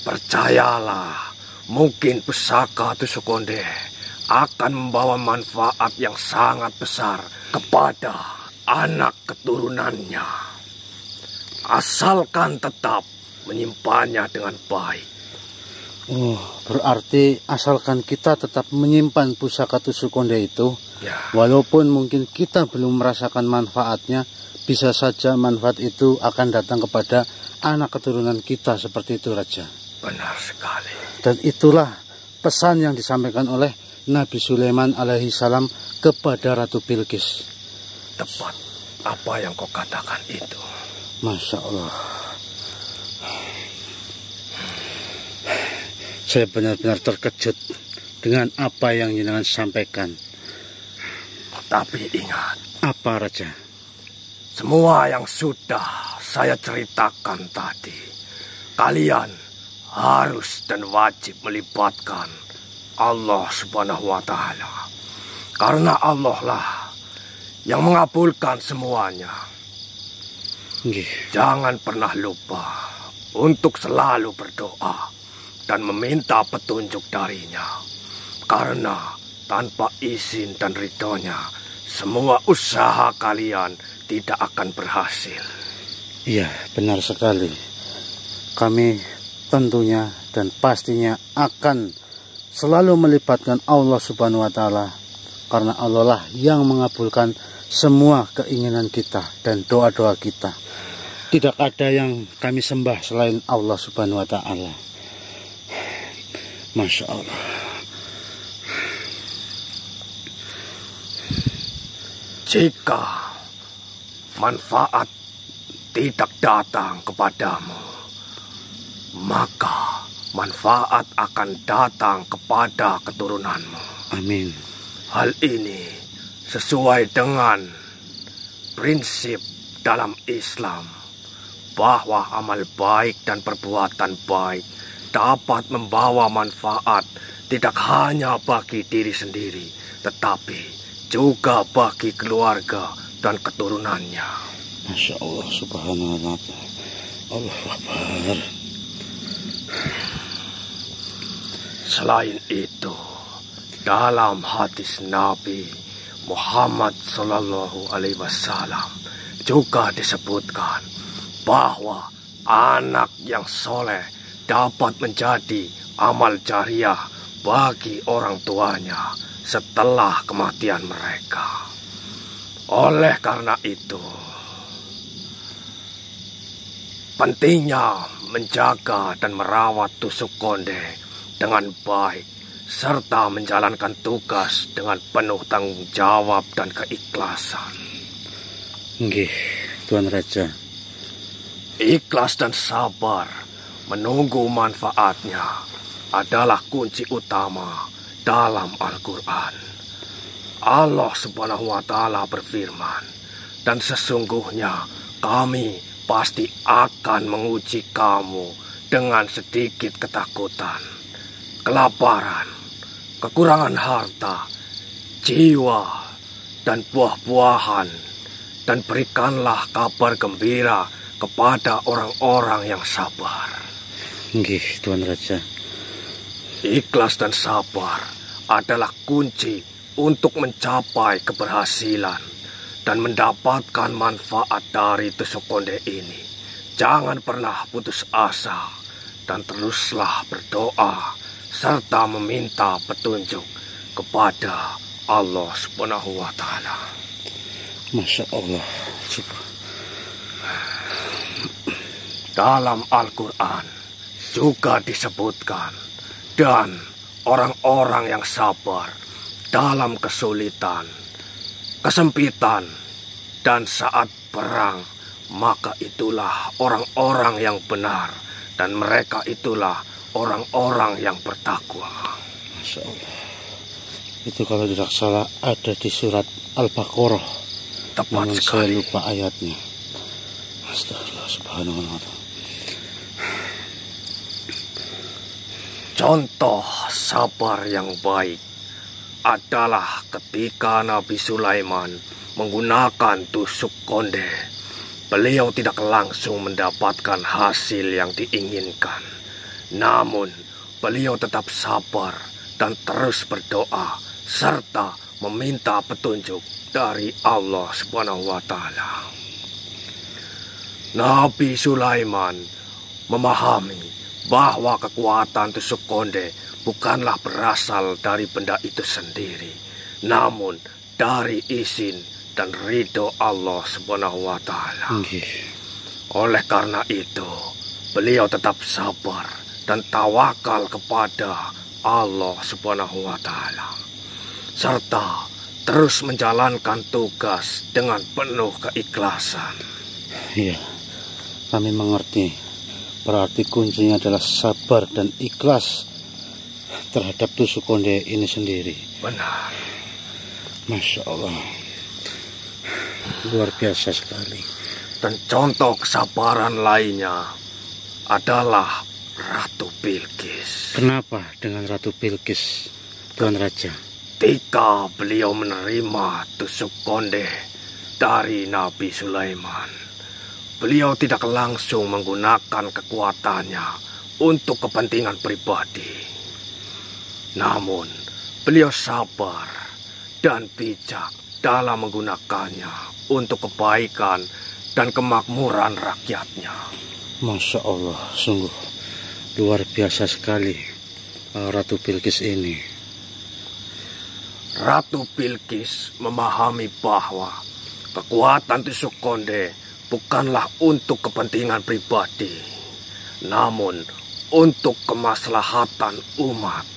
percayalah, mungkin pusaka tusuk konde akan membawa manfaat yang sangat besar kepada anak keturunannya. Asalkan tetap menyimpannya dengan baik. Oh, berarti asalkan kita tetap menyimpan pusaka tusuk konde itu, Ya. walaupun mungkin kita belum merasakan manfaatnya, bisa saja manfaat itu akan datang kepada anak keturunan kita, seperti itu, Raja. Benar sekali. Dan itulah pesan yang disampaikan oleh Nabi Sulaiman alaihissalam kepada Ratu Bilqis. Tepat apa yang kau katakan itu. Masya Allah. Saya benar-benar terkejut dengan apa yang jenengan sampaikan. Tapi ingat, Apa, Raja? semua yang sudah saya ceritakan tadi, kalian harus dan wajib melibatkan Allah Subhanahu wa Ta'ala. Karena Allah lah yang mengabulkan semuanya. Nggih. Jangan pernah lupa untuk selalu berdoa dan meminta petunjuk darinya. Karena tanpa izin dan ridhonya, semua usaha kalian tidak akan berhasil. Iya, benar sekali. Kami tentunya dan pastinya akan selalu melibatkan Allah Subhanahu wa Ta'ala, karena Allah lah yang mengabulkan semua keinginan kita dan doa-doa kita. Tidak ada yang kami sembah selain Allah Subhanahu wa Ta'ala. Masya Allah. Jika manfaat tidak datang kepadamu, maka manfaat akan datang kepada keturunanmu. Amin. Hal ini sesuai dengan prinsip dalam Islam bahwa amal baik dan perbuatan baik dapat membawa manfaat tidak hanya bagi diri sendiri, tetapi juga bagi keluarga dan keturunannya. Masya Allah Subhanahu wa Ta'ala. Allahu Akbar. Selain itu, dalam hadis Nabi Muhammad Sallallahu Alaihi Wasallam juga disebutkan bahwa anak yang soleh dapat menjadi amal jariah bagi orang tuanya setelah kematian mereka. Oleh karena itu, pentingnya menjaga dan merawat tusuk konde dengan baik, serta menjalankan tugas dengan penuh tanggung jawab dan keikhlasan. Nggih, Tuan Raja. Ikhlas dan sabar menunggu manfaatnya adalah kunci utama dalam Al-Quran. Allah Subhanahu wa Ta'ala berfirman, dan sesungguhnya kami pasti akan menguji kamu dengan sedikit ketakutan, kelaparan, kekurangan harta, jiwa, dan buah-buahan, dan berikanlah kabar gembira kepada orang-orang yang sabar. Nggih, Tuan Raja. Ikhlas dan sabar adalah kunci untuk mencapai keberhasilan dan mendapatkan manfaat dari tusuk konde ini. Jangan pernah putus asa dan teruslah berdoa serta meminta petunjuk kepada Allah Subhanahu wa Ta'ala. Masya Allah. Dalam Al-Quran juga disebutkan, dan orang-orang yang sabar dalam kesulitan, kesempitan, dan saat perang, maka itulah orang-orang yang benar, dan mereka itulah orang-orang yang bertakwa. Masya Allah. Itu kalau tidak salah ada di surat Al-Baqarah. Tepat Namun sekali. saya lupa ayatnya. Astagfirullah subhanahu wa ta'ala. Contoh sabar yang baik adalah ketika Nabi Sulaiman menggunakan tusuk konde. Beliau tidak langsung mendapatkan hasil yang diinginkan. Namun, beliau tetap sabar dan terus berdoa serta meminta petunjuk dari Allah Subhanahu wa Ta'ala. Nabi Sulaiman memahami bahwa kekuatan tusuk konde bukanlah berasal dari benda itu sendiri, namun dari izin dan ridho Allah Subhanahu wa Ta'ala. Oleh karena itu, beliau tetap sabar dan tawakal kepada Allah Subhanahu wa Ta'ala, serta terus menjalankan tugas dengan penuh keikhlasan. Iya, kami mengerti. Berarti kuncinya adalah sabar dan ikhlas terhadap tusuk konde ini sendiri. Benar. Masya Allah, luar biasa sekali. Dan contoh kesabaran lainnya adalah Ratu Bilqis. Kenapa dengan Ratu Bilqis, Tuan Raja? Ketika beliau menerima tusuk konde dari Nabi Sulaiman, beliau tidak langsung menggunakan kekuatannya untuk kepentingan pribadi. Namun, beliau sabar dan bijak dalam menggunakannya untuk kebaikan dan kemakmuran rakyatnya. Masya Allah, sungguh luar biasa sekali Ratu Bilqis ini. Ratu Bilqis memahami bahwa kekuatan tusuk konde bukanlah untuk kepentingan pribadi, namun untuk kemaslahatan umat.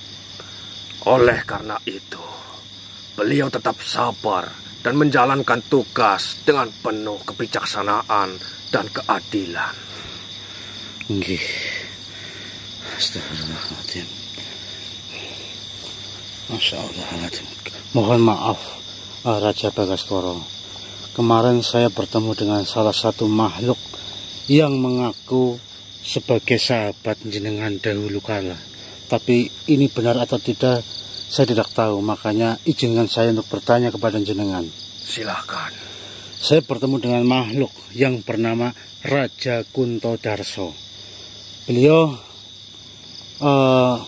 Oleh karena itu, beliau tetap sabar dan menjalankan tugas dengan penuh kebijaksanaan dan keadilan. Nggih. Astagfirullahaladzim. Masya Allah. Mohon maaf Raja Bagaskoro. Kemarin saya bertemu dengan salah satu makhluk yang mengaku sebagai sahabat jenengan dahulu kala. Tapi ini benar atau tidak, saya tidak tahu. Makanya izinkan saya untuk bertanya kepada jenengan. Silakan. Saya bertemu dengan makhluk yang bernama Raja Kunto Darso. Beliau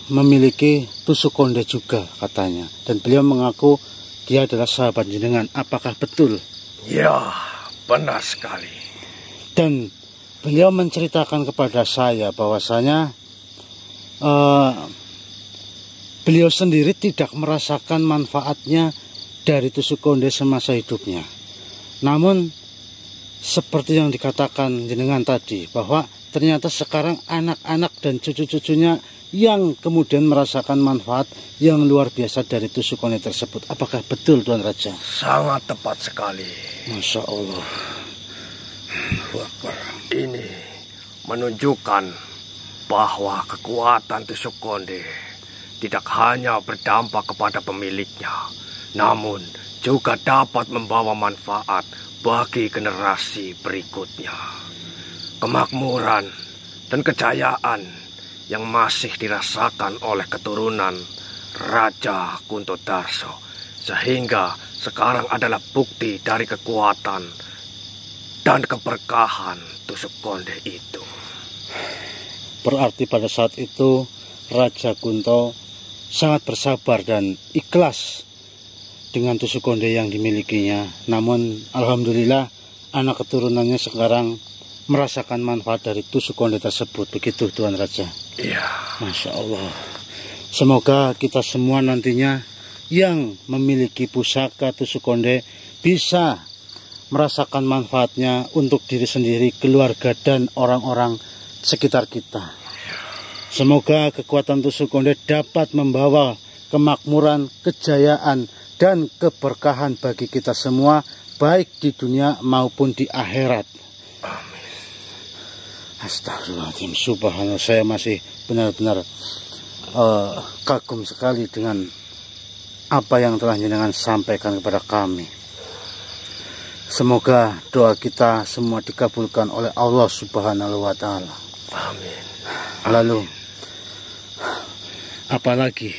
memiliki tusuk konde juga katanya. Dan beliau mengaku dia adalah sahabat jenengan. Apakah betul? Ya, benar sekali. Dan beliau menceritakan kepada saya bahwasanya beliau sendiri tidak merasakan manfaatnya dari tusuk konde semasa hidupnya. Namun seperti yang dikatakan jenengan tadi, bahwa ternyata sekarang anak-anak dan cucu-cucunya yang kemudian merasakan manfaat yang luar biasa dari tusuk konde tersebut. Apakah betul, Tuan Raja? Sangat tepat sekali. Masya Allah. Ini menunjukkan bahwa kekuatan tusuk konde tidak hanya berdampak kepada pemiliknya, namun juga dapat membawa manfaat bagi generasi berikutnya. Kemakmuran dan kejayaan yang masih dirasakan oleh keturunan Raja Kunto Darso, sehingga sekarang adalah bukti dari kekuatan dan keberkahan tusuk konde itu. Berarti pada saat itu Raja Kunto sangat bersabar dan ikhlas dengan tusuk konde yang dimilikinya. Namun alhamdulillah anak keturunannya sekarang merasakan manfaat dari tusuk konde tersebut. Begitu, Tuan Raja? Iya. Masya Allah. Semoga kita semua nantinya yang memiliki pusaka tusuk konde bisa merasakan manfaatnya untuk diri sendiri, keluarga, dan orang-orang sekitar kita. Semoga kekuatan tusuk konde dapat membawa kemakmuran, kejayaan, dan keberkahan bagi kita semua, baik di dunia maupun di akhirat. Astagfirullahaladzim, subhanallah, saya masih benar-benar kagum sekali dengan apa yang telah jenengan sampaikan kepada kami. Semoga doa kita semua dikabulkan oleh Allah Subhanahu wa Ta'ala. Amin. Lalu, apalagi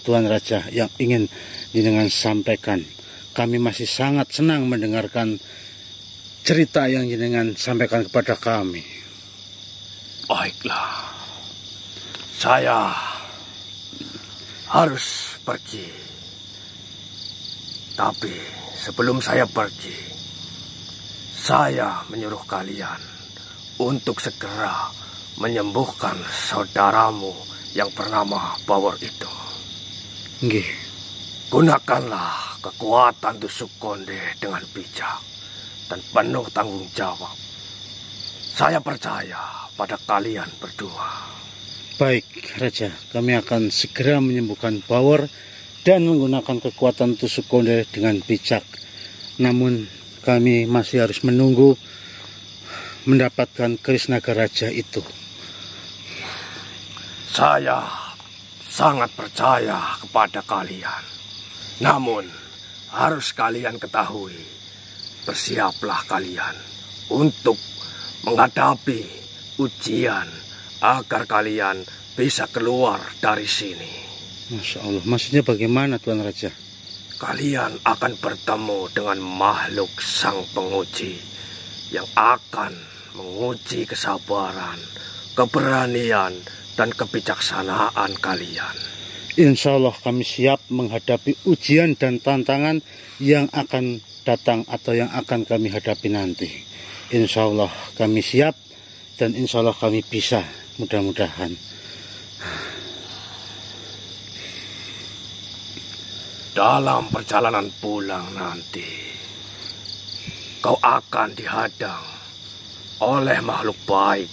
Tuan Raja yang ingin jenengan sampaikan? Kami masih sangat senang mendengarkan cerita yang jenengan sampaikan kepada kami. Baiklah, saya harus pergi. Tapi sebelum saya pergi, saya menyuruh kalian untuk segera menyembuhkan saudaramu yang bernama Bawor itu. Nggih. Gunakanlah kekuatan tusuk konde dengan bijak dan penuh tanggung jawab. Saya percaya pada kalian berdua. Baik, Raja. Kami akan segera menyembuhkan Bawor dan menggunakan kekuatan tusuk konde dengan bijak. Namun kami masih harus menunggu mendapatkan keris naga raja itu. Saya sangat percaya kepada kalian. Namun, harus kalian ketahui, bersiaplah kalian untuk menghadapi ujian agar kalian bisa keluar dari sini. Masya Allah, maksudnya bagaimana Tuan Raja? Kalian akan bertemu dengan makhluk sang penguji yang akan menguji kesabaran, keberanian, dan kebijaksanaan kalian. Insya Allah kami siap menghadapi ujian dan tantangan yang akan datang atau yang akan kami hadapi nanti. Insya Allah kami siap dan insya Allah kami bisa, mudah-mudahan. Dalam perjalanan pulang nanti, kau akan dihadang oleh makhluk baik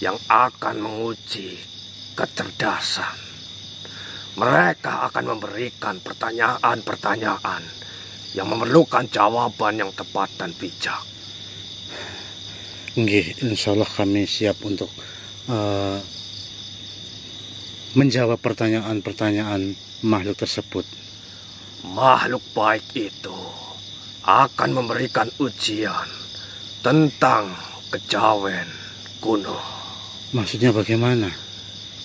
yang akan menguji kecerdasan. Mereka akan memberikan pertanyaan-pertanyaan yang memerlukan jawaban yang tepat dan bijak. Nggih, insya Allah kami siap untuk menjawab pertanyaan-pertanyaan makhluk tersebut. Makhluk baik itu akan memberikan ujian tentang kejawen kuno. Maksudnya bagaimana?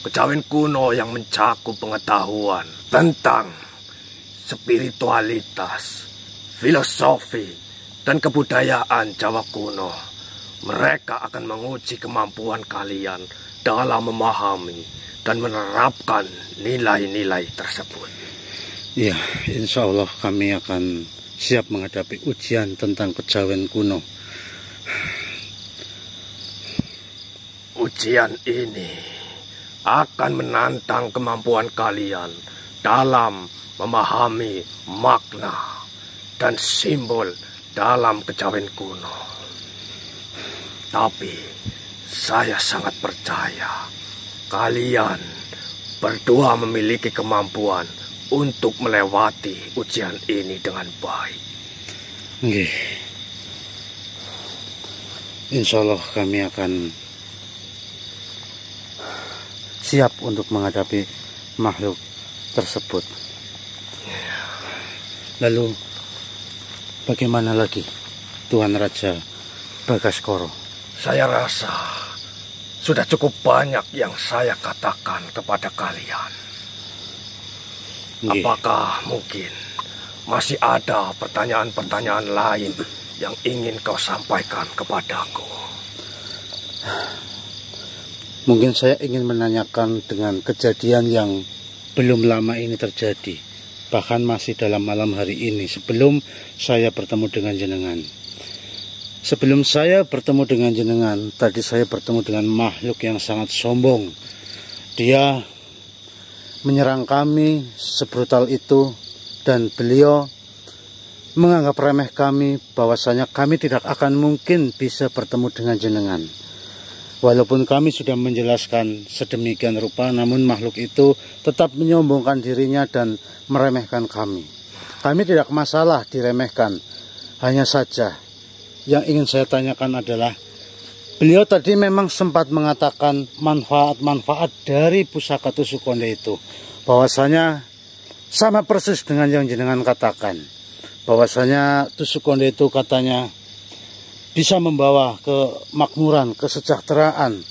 Kejawen kuno yang mencakup pengetahuan tentang spiritualitas, filosofi, dan kebudayaan Jawa kuno. Mereka akan menguji kemampuan kalian dalam memahami dan menerapkan nilai-nilai tersebut. Ya, insya Allah kami akan siap menghadapi ujian tentang kejawen kuno. Ujian ini akan menantang kemampuan kalian dalam memahami makna dan simbol dalam kejawen kuno. Tapi saya sangat percaya kalian berdua memiliki kemampuan untuk melewati ujian ini dengan baik. Nggih. Insya Allah kami akan siap untuk menghadapi makhluk tersebut. Lalu bagaimana lagi Tuan Raja Bagaskoro? Saya rasa sudah cukup banyak yang saya katakan kepada kalian. Apakah mungkin masih ada pertanyaan-pertanyaan lain yang ingin kau sampaikan kepadaku? Mungkin saya ingin menanyakan dengan kejadian yang belum lama ini terjadi. Bahkan masih dalam malam hari ini sebelum saya bertemu dengan jenengan. Sebelum saya bertemu dengan jenengan, tadi saya bertemu dengan makhluk yang sangat sombong. Dia menyerang kami sebrutal itu dan beliau menganggap remeh kami, bahwasanya kami tidak akan mungkin bisa bertemu dengan jenengan. Walaupun kami sudah menjelaskan sedemikian rupa, namun makhluk itu tetap menyombongkan dirinya dan meremehkan kami. Kami tidak masalah diremehkan, hanya saja yang ingin saya tanyakan adalah, beliau tadi memang sempat mengatakan manfaat-manfaat dari pusaka tusuk konde itu. Bahwasanya sama persis dengan yang jenengan katakan. Bahwasanya tusuk konde itu katanya bisa membawa kemakmuran, kesejahteraan,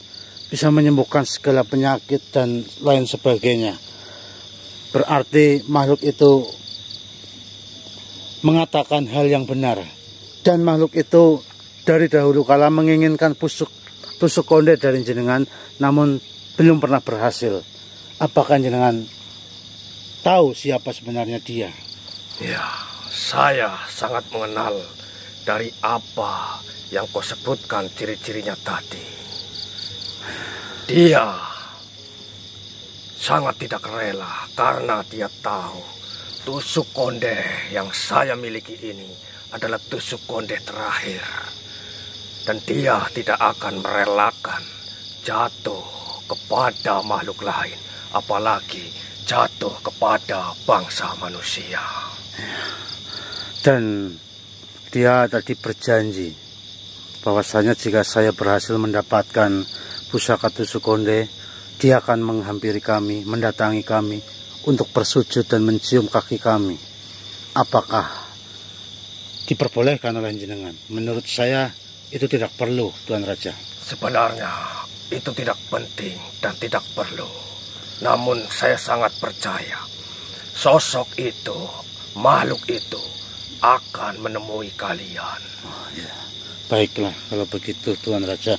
bisa menyembuhkan segala penyakit dan lain sebagainya. Berarti makhluk itu mengatakan hal yang benar. Dan makhluk itu dari dahulu kala menginginkan tusuk konde dari jenengan, namun belum pernah berhasil. Apakah jenengan tahu siapa sebenarnya dia? Ya, saya sangat mengenal dari apa yang kau sebutkan ciri-cirinya tadi. Dia sangat tidak rela karena dia tahu tusuk konde yang saya miliki ini adalah tusuk konde terakhir. Dan dia tidak akan merelakan jatuh kepada makhluk lain, apalagi jatuh kepada bangsa manusia. Dan dia tadi berjanji bahwasanya jika saya berhasil mendapatkan pusaka tusuk konde, dia akan menghampiri kami, mendatangi kami untuk bersujud dan mencium kaki kami. Apakah diperbolehkan oleh jenengan? Menurut saya itu tidak perlu, Tuan Raja. Sebenarnya itu tidak penting dan tidak perlu. Namun saya sangat percaya sosok itu, makhluk itu akan menemui kalian. Oh, ya. Baiklah kalau begitu, Tuan Raja.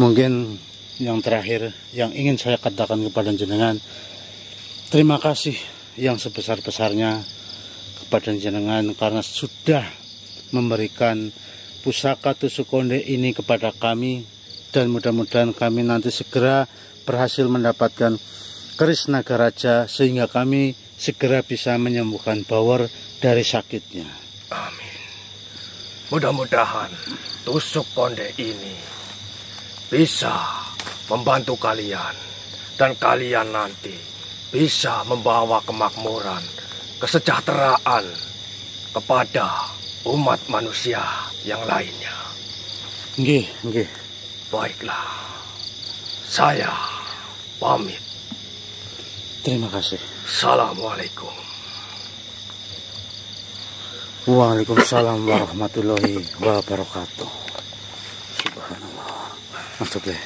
Mungkin yang terakhir yang ingin saya katakan kepada jenengan, terima kasih yang sebesar-besarnya kepada jenengan karena sudah memberikan pusaka tusuk konde ini kepada kami, dan mudah-mudahan kami nanti segera berhasil mendapatkan keris naga raja sehingga kami segera bisa menyembuhkan Bawor dari sakitnya. Amin. Mudah-mudahan tusuk konde ini bisa membantu kalian, dan kalian nanti bisa membawa kemakmuran, kesejahteraan kepada umat manusia yang lainnya. Nggih, nggih. Baiklah, saya pamit. Terima kasih. Assalamualaikum. Waalaikumsalam warahmatullahi wabarakatuh. Subhanallah. Masuk deh.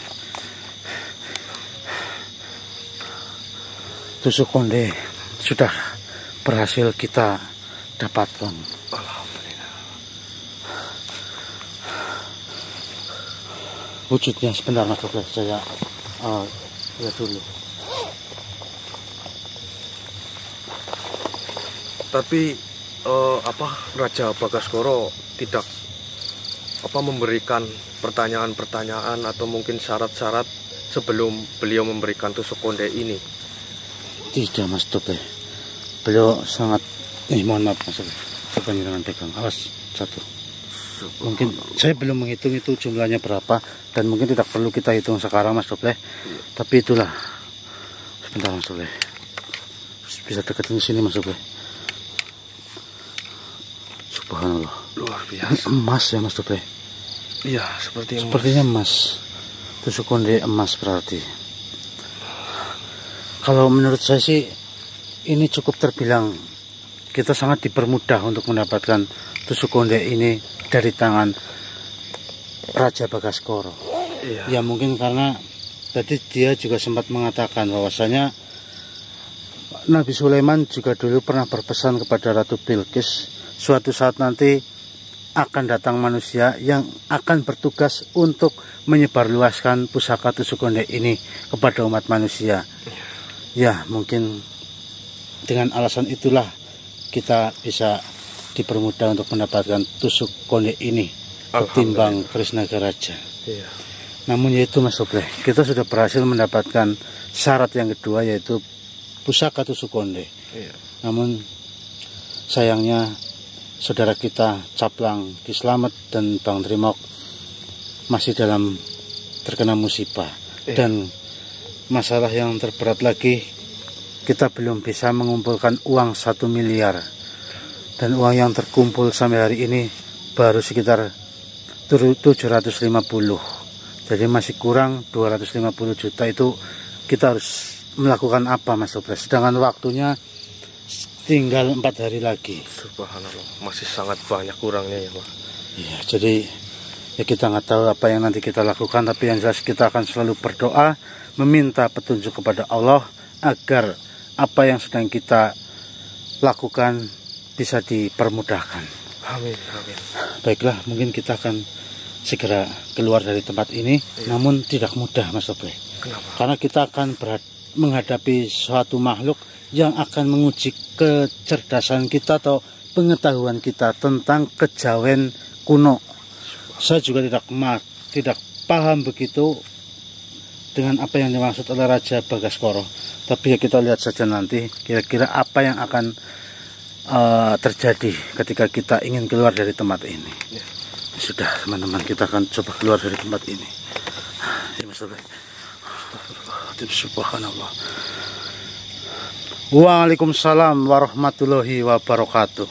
Tusuk konde sudah berhasil kita dapatkan. Alhamdulillah. Wujudnya sebentar, Mas Dokter, saya lihat dulu. Tapi Raja Bagaskoro tidak memberikan pertanyaan-pertanyaan atau mungkin syarat-syarat sebelum beliau memberikan tusuk konde ini? Tidak, Mas Dokter. Beliau sangat mohon maaf, Mas Dokter. Coba jangan pegang. Awas, satu. Mungkin saya belum menghitung itu jumlahnya berapa, dan mungkin tidak perlu kita hitung sekarang, Mas Dokter. Tapi itulah. Sebentar, Mas Dokter. Bisa deketin sini, Mas Dokter. Subhanallah. Luar biasa. Ini emas ya, Mas Dokter? Iya, Sepertinya emas. Tusuk konde emas berarti. Kalau menurut saya sih ini cukup terbilang kita sangat dipermudah untuk mendapatkan tusuk konde ini dari tangan Raja Bagaskoro. Iya. Ya mungkin karena tadi dia juga sempat mengatakan bahwasanya Nabi Sulaiman juga dulu pernah berpesan kepada Ratu Bilqis, suatu saat nanti akan datang manusia yang akan bertugas untuk menyebarluaskan pusaka tusuk konde ini kepada umat manusia. Ya, mungkin dengan alasan itulah kita bisa dipermudah untuk mendapatkan tusuk konde ini ketimbang keris naga raja. Iya. Namun yaitu, Mas Dokter, kita sudah berhasil mendapatkan syarat yang kedua, yaitu pusaka tusuk konde. Iya. Namun sayangnya saudara kita Caplang Ki Slamet dan Bang Trimok masih dalam terkena musibah. Dan masalah yang terberat lagi, kita belum bisa mengumpulkan uang 1 miliar, dan uang yang terkumpul sampai hari ini baru sekitar 750. Jadi masih kurang 250 juta. Itu kita harus melakukan apa, Mas Dokter? Sedangkan waktunya tinggal 4 hari lagi. Subhanallah, masih sangat banyak kurangnya ya, Pak. Iya, jadi ya kita nggak tahu apa yang nanti kita lakukan, tapi yang jelas kita akan selalu berdoa, meminta petunjuk kepada Allah agar apa yang sedang kita lakukan bisa dipermudahkan. Amin, amin. Baiklah, mungkin kita akan segera keluar dari tempat ini, namun tidak mudah, Mas Dokter. Kenapa? Karena kita akan menghadapi suatu makhluk yang akan menguji kecerdasan kita atau pengetahuan kita tentang kejawen kuno. Saya juga tidak paham begitu dengan apa yang dimaksud oleh Raja Bagaskoro. Tapi ya kita lihat saja nanti kira-kira apa yang akan terjadi ketika kita ingin keluar dari tempat ini. Ya. Sudah, teman-teman, kita akan coba keluar dari tempat ini. Ya, Mas Dokter. Subhanallah. Waalaikumsalam warahmatullahi wabarakatuh.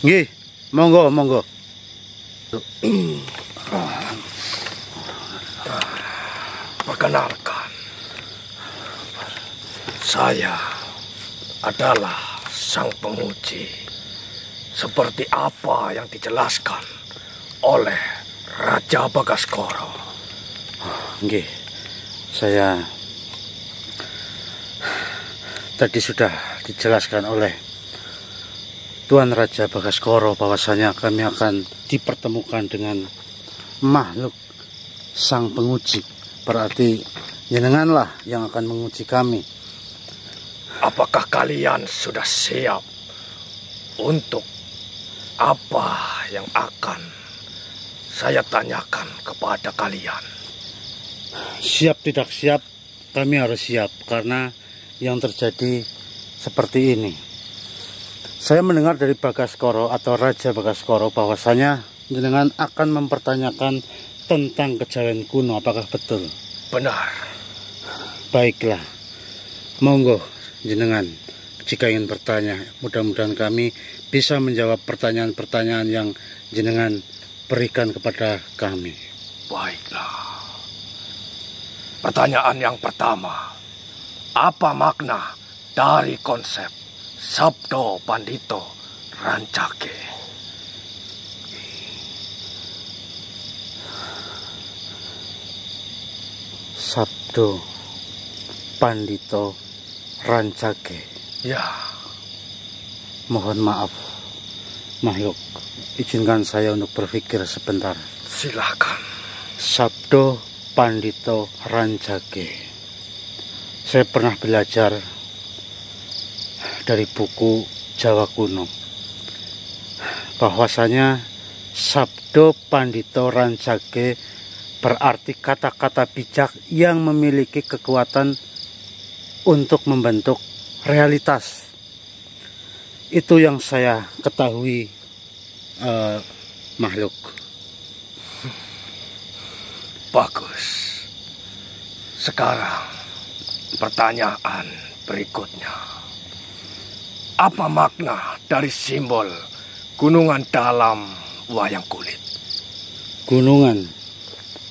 Nggih, monggo, monggo. Perkenalkan, saya adalah sang penguji, seperti apa yang dijelaskan oleh Raja Bagaskoro. Nggih, saya tadi sudah dijelaskan oleh Tuan Raja Bagaskoro bahwasanya kami akan dipertemukan dengan makhluk sang penguji. Berarti jenenganlah yang akan menguji kami. Apakah kalian sudah siap untuk apa yang akan saya tanyakan kepada kalian? Siap tidak siap, kami harus siap karena yang terjadi seperti ini. Saya mendengar dari Bagaskoro atau Raja Bagaskoro bahwasanya jenengan akan mempertanyakan tentang kejawen kuno. Apakah betul? Benar. Baiklah, monggo jenengan jika ingin bertanya. Mudah-mudahan kami bisa menjawab pertanyaan-pertanyaan yang jenengan berikan kepada kami. Baiklah. Pertanyaan yang pertama, apa makna dari konsep Sabdo Pandito Rancake? Sabdo Pandito Rancake. Ya. Mohon maaf, makhluk. Izinkan saya untuk berpikir sebentar. Silakan. Sabdo Pandito Rancake. Saya pernah belajar dari buku Jawa kuno bahwasanya Sabdo Pandito Rancake berarti kata-kata bijak yang memiliki kekuatan untuk membentuk realitas. Itu yang saya ketahui, makhluk. Bagus. Sekarang pertanyaan berikutnya. Apa makna dari simbol gunungan dalam wayang kulit? Gunungan.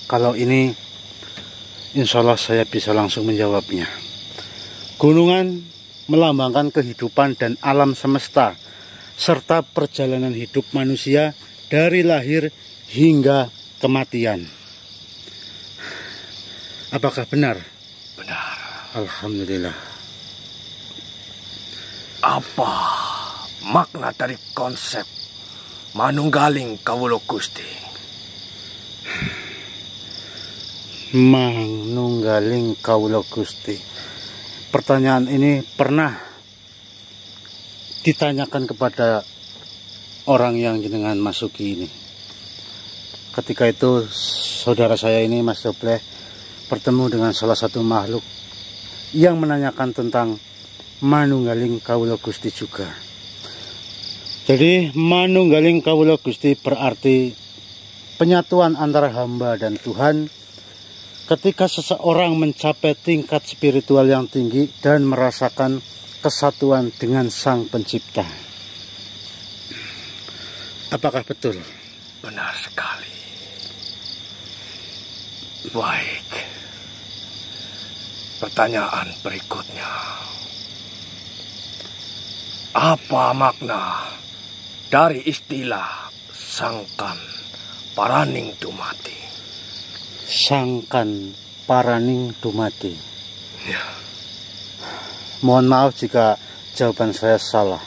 Kalau ini insya Allah saya bisa langsung menjawabnya. Gunungan melambangkan kehidupan dan alam semesta serta perjalanan hidup manusia dari lahir hingga kematian. Apakah benar? Benar. Alhamdulillah. Apa makna dari konsep Manunggaling Kawula Gusti? Manunggaling Kawula Gusti. Pertanyaan ini pernah ditanyakan kepada orang yang jenengan masuki ini. Ketika itu saudara saya ini, Mas Dobleh, bertemu dengan salah satu makhluk yang menanyakan tentang Manunggaling Kawula Gusti juga. Jadi Manunggaling Kawula Gusti berarti penyatuan antara hamba dan Tuhan ketika seseorang mencapai tingkat spiritual yang tinggi dan merasakan kesatuan dengan Sang Pencipta. Apakah betul? Benar sekali. Baik. Pertanyaan berikutnya. Apa makna dari istilah Sangkan Paraning Dumati? Sangkan Paraning Dumati. Ya. Mohon maaf jika jawaban saya salah.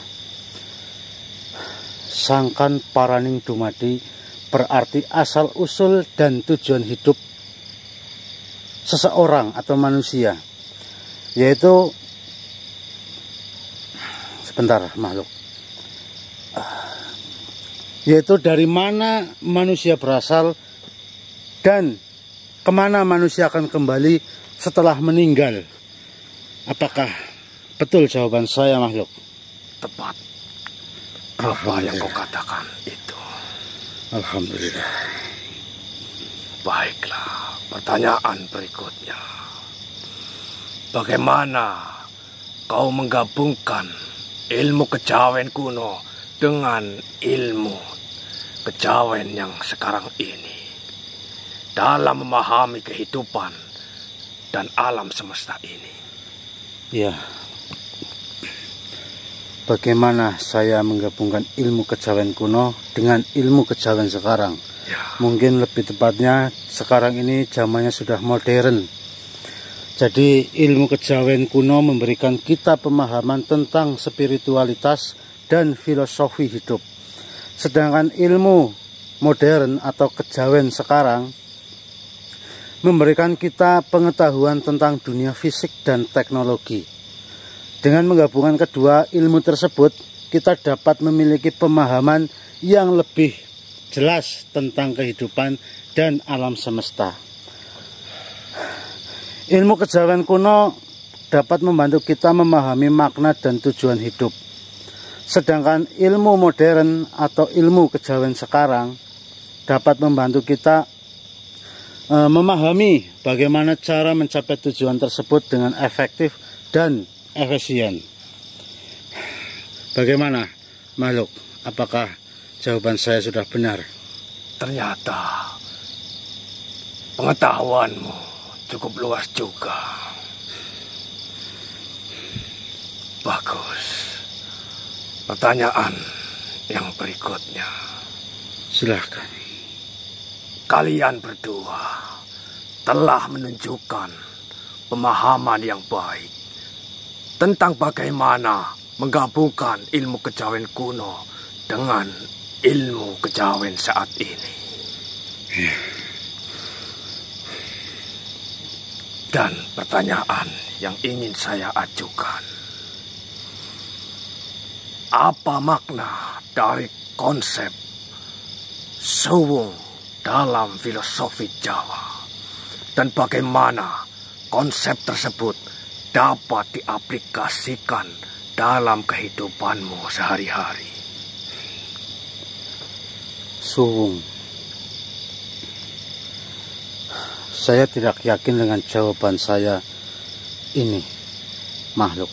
Sangkan Paraning Dumati berarti asal usul dan tujuan hidup seseorang atau manusia, yaitu sebentar makhluk, yaitu dari mana manusia berasal dan kemana manusia akan kembali setelah meninggal. Apakah betul jawaban saya, makhluk? Tepat. Apa yang kau katakan itu. Alhamdulillah. Baiklah, pertanyaan berikutnya. Bagaimana kau menggabungkan ilmu kejawen kuno dengan ilmu kejawen yang sekarang ini dalam memahami kehidupan dan alam semesta ini. Ya, bagaimana saya menggabungkan ilmu kejawen kuno dengan ilmu kejawen sekarang? Ya. Mungkin lebih tepatnya sekarang ini zamannya sudah modern. Jadi ilmu kejawen kuno memberikan kita pemahaman tentang spiritualitas dan filosofi hidup. Sedangkan ilmu modern atau kejawen sekarang memberikan kita pengetahuan tentang dunia fisik dan teknologi. Dengan menggabungkan kedua ilmu tersebut, kita dapat memiliki pemahaman yang lebih jelas tentang kehidupan dan alam semesta. Ilmu kejawen kuno dapat membantu kita memahami makna dan tujuan hidup. Sedangkan ilmu modern atau ilmu kejawen sekarang dapat membantu kita memahami bagaimana cara mencapai tujuan tersebut dengan efektif dan efisien. Bagaimana, makhluk? Apakah jawaban saya sudah benar? Ternyata pengetahuanmu cukup luas juga. Bagus. Pertanyaan yang berikutnya. Silahkan. Kalian berdua telah menunjukkan pemahaman yang baik tentang bagaimana menggabungkan ilmu kejawen kuno dengan ilmu kejawen saat ini. Dan pertanyaan yang ingin saya ajukan, apa makna dari konsep suwung dalam filosofi Jawa, dan bagaimana konsep tersebut dapat diaplikasikan dalam kehidupanmu sehari-hari? Suwung. Saya tidak yakin dengan jawaban saya ini, makhluk.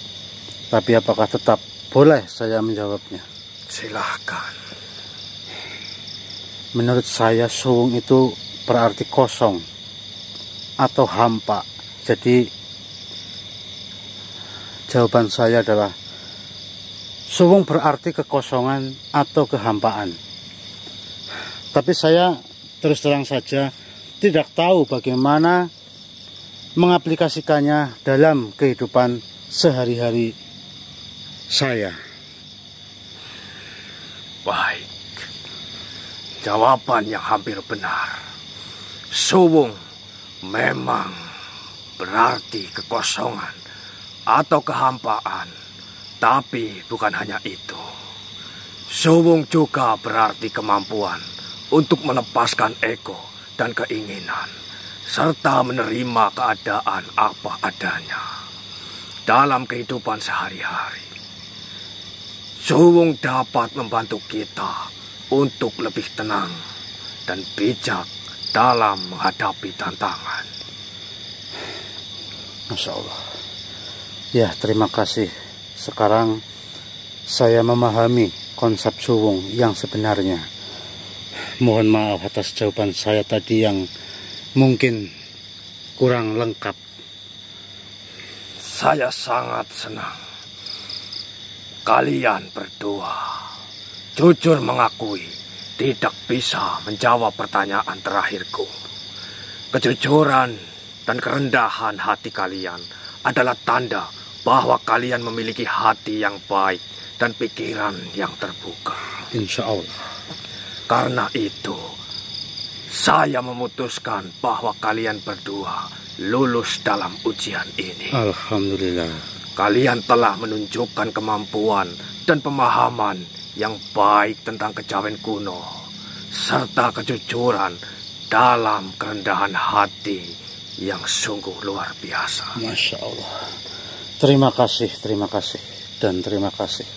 Tapi apakah tetap boleh saya menjawabnya? Silahkan. Menurut saya suwung itu berarti kosong atau hampa. Jadi jawaban saya adalah suwung berarti kekosongan atau kehampaan. Tapi saya terus terang saja tidak tahu bagaimana mengaplikasikannya dalam kehidupan sehari-hari saya. Baik. Jawaban yang hampir benar. Suwung memang berarti kekosongan atau kehampaan. Tapi bukan hanya itu. Suwung juga berarti kemampuan untuk melepaskan ego dan keinginan, serta menerima keadaan apa adanya dalam kehidupan sehari-hari. Suwung dapat membantu kita untuk lebih tenang dan bijak dalam menghadapi tantangan. Masya Allah. Ya, terima kasih. Sekarang saya memahami konsep suwung yang sebenarnya. Mohon maaf atas jawaban saya tadi yang mungkin kurang lengkap. Saya sangat senang kalian berdua jujur mengakui tidak bisa menjawab pertanyaan terakhirku. Kejujuran dan kerendahan hati kalian adalah tanda bahwa kalian memiliki hati yang baik dan pikiran yang terbuka. Insya Allah. Karena itu, saya memutuskan bahwa kalian berdua lulus dalam ujian ini. Alhamdulillah. Kalian telah menunjukkan kemampuan dan pemahaman yang baik tentang kejawen kuno, serta kejujuran dalam kerendahan hati yang sungguh luar biasa. Masya Allah. Terima kasih, dan terima kasih.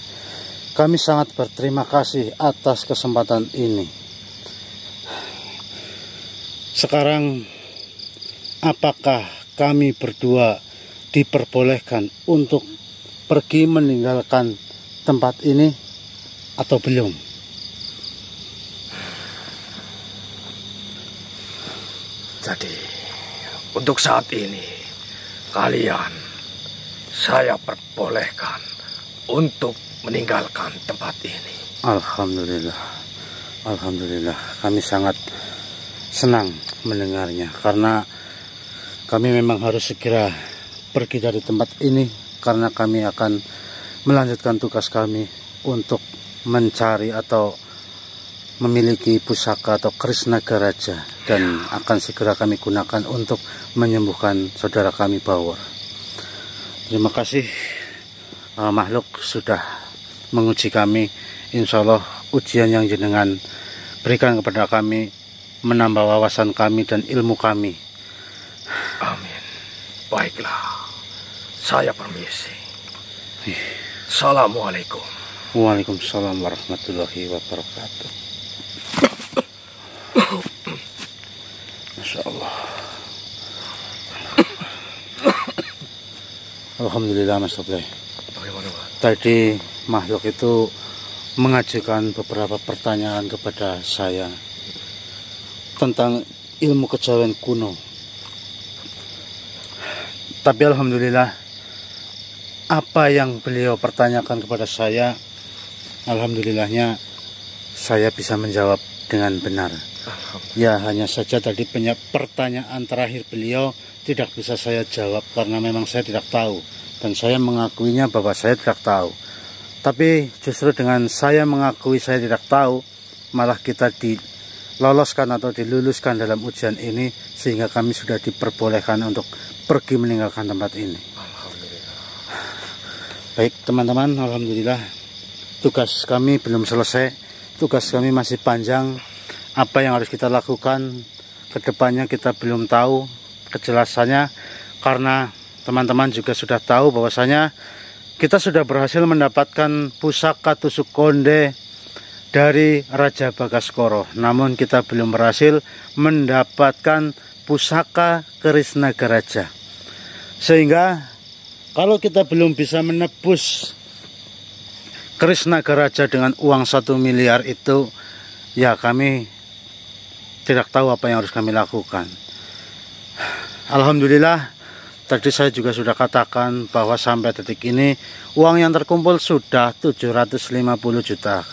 Kami sangat berterima kasih atas kesempatan ini. Sekarang, apakah kami berdua diperbolehkan untuk pergi meninggalkan tempat ini atau belum? Jadi, untuk saat ini, kalian saya perbolehkan untuk meninggalkan tempat ini. Alhamdulillah. Alhamdulillah. Kami sangat senang mendengarnya karena kami memang harus segera pergi dari tempat ini karena kami akan melanjutkan tugas kami untuk mencari atau memiliki pusaka atau keris naga raja dan akan segera kami gunakan untuk menyembuhkan saudara kami Bawor. Terima kasih makhluk sudah menguji kami. Insya Allah ujian yang jenengan berikan kepada kami menambah wawasan kami dan ilmu kami. Amin. Baiklah, saya permisi. Assalamualaikum. Waalaikumsalam warahmatullahi wabarakatuh. Masya Allah. Alhamdulillah Mas Tobleh. Bagaimana, Pak? Tadi makhluk itu mengajukan beberapa pertanyaan kepada saya tentang ilmu kejawen kuno. Tapi alhamdulillah apa yang beliau pertanyakan kepada saya, alhamdulillahnya saya bisa menjawab dengan benar. Ya hanya saja tadi pertanyaan terakhir beliau tidak bisa saya jawab karena memang saya tidak tahu dan saya mengakuinya bahwa saya tidak tahu. Tapi justru dengan saya mengakui saya tidak tahu, malah kita diloloskan atau diluluskan dalam ujian ini sehingga kami sudah diperbolehkan untuk pergi meninggalkan tempat ini. Alhamdulillah. Baik teman-teman, alhamdulillah tugas kami belum selesai, tugas kami masih panjang. Apa yang harus kita lakukan ke depannya kita belum tahu kejelasannya karena teman-teman juga sudah tahu bahwasanya kita sudah berhasil mendapatkan pusaka tusuk konde dari Raja Bagaskoro, namun kita belum berhasil mendapatkan pusaka keris naga raja. Sehingga kalau kita belum bisa menebus keris naga raja dengan uang 1 miliar itu, ya kami tidak tahu apa yang harus kami lakukan. Alhamdulillah tadi saya juga sudah katakan bahwa sampai detik ini uang yang terkumpul sudah 750 juta.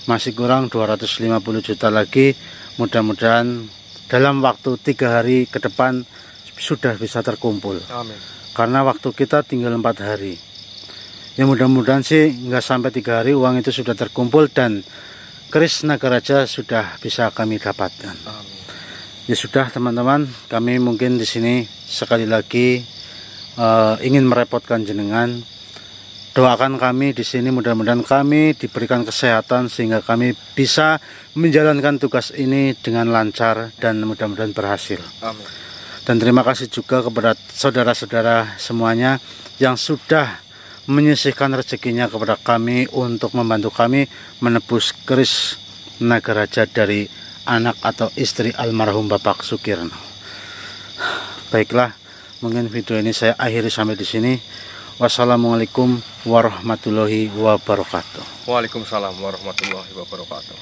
Masih kurang 250 juta lagi. Mudah-mudahan dalam waktu 3 hari ke depan sudah bisa terkumpul. Amin. Karena waktu kita tinggal 4 hari. Ya mudah-mudahan sih nggak sampai 3 hari uang itu sudah terkumpul dan keris naga raja sudah bisa kami dapatkan. Amin. Ya sudah teman-teman, kami mungkin di sini sekali lagi ingin merepotkan jenengan. Doakan kami di sini, mudah-mudahan kami diberikan kesehatan sehingga kami bisa menjalankan tugas ini dengan lancar dan mudah-mudahan berhasil. Amin. Dan terima kasih juga kepada saudara-saudara semuanya yang sudah menyisihkan rezekinya kepada kami untuk membantu kami menebus keris naga raja dari anak atau istri almarhum Bapak Sukirno. Baiklah, mungkin video ini saya akhiri sampai di sini. Wassalamualaikum warahmatullahi wabarakatuh. Waalaikumsalam warahmatullahi wabarakatuh.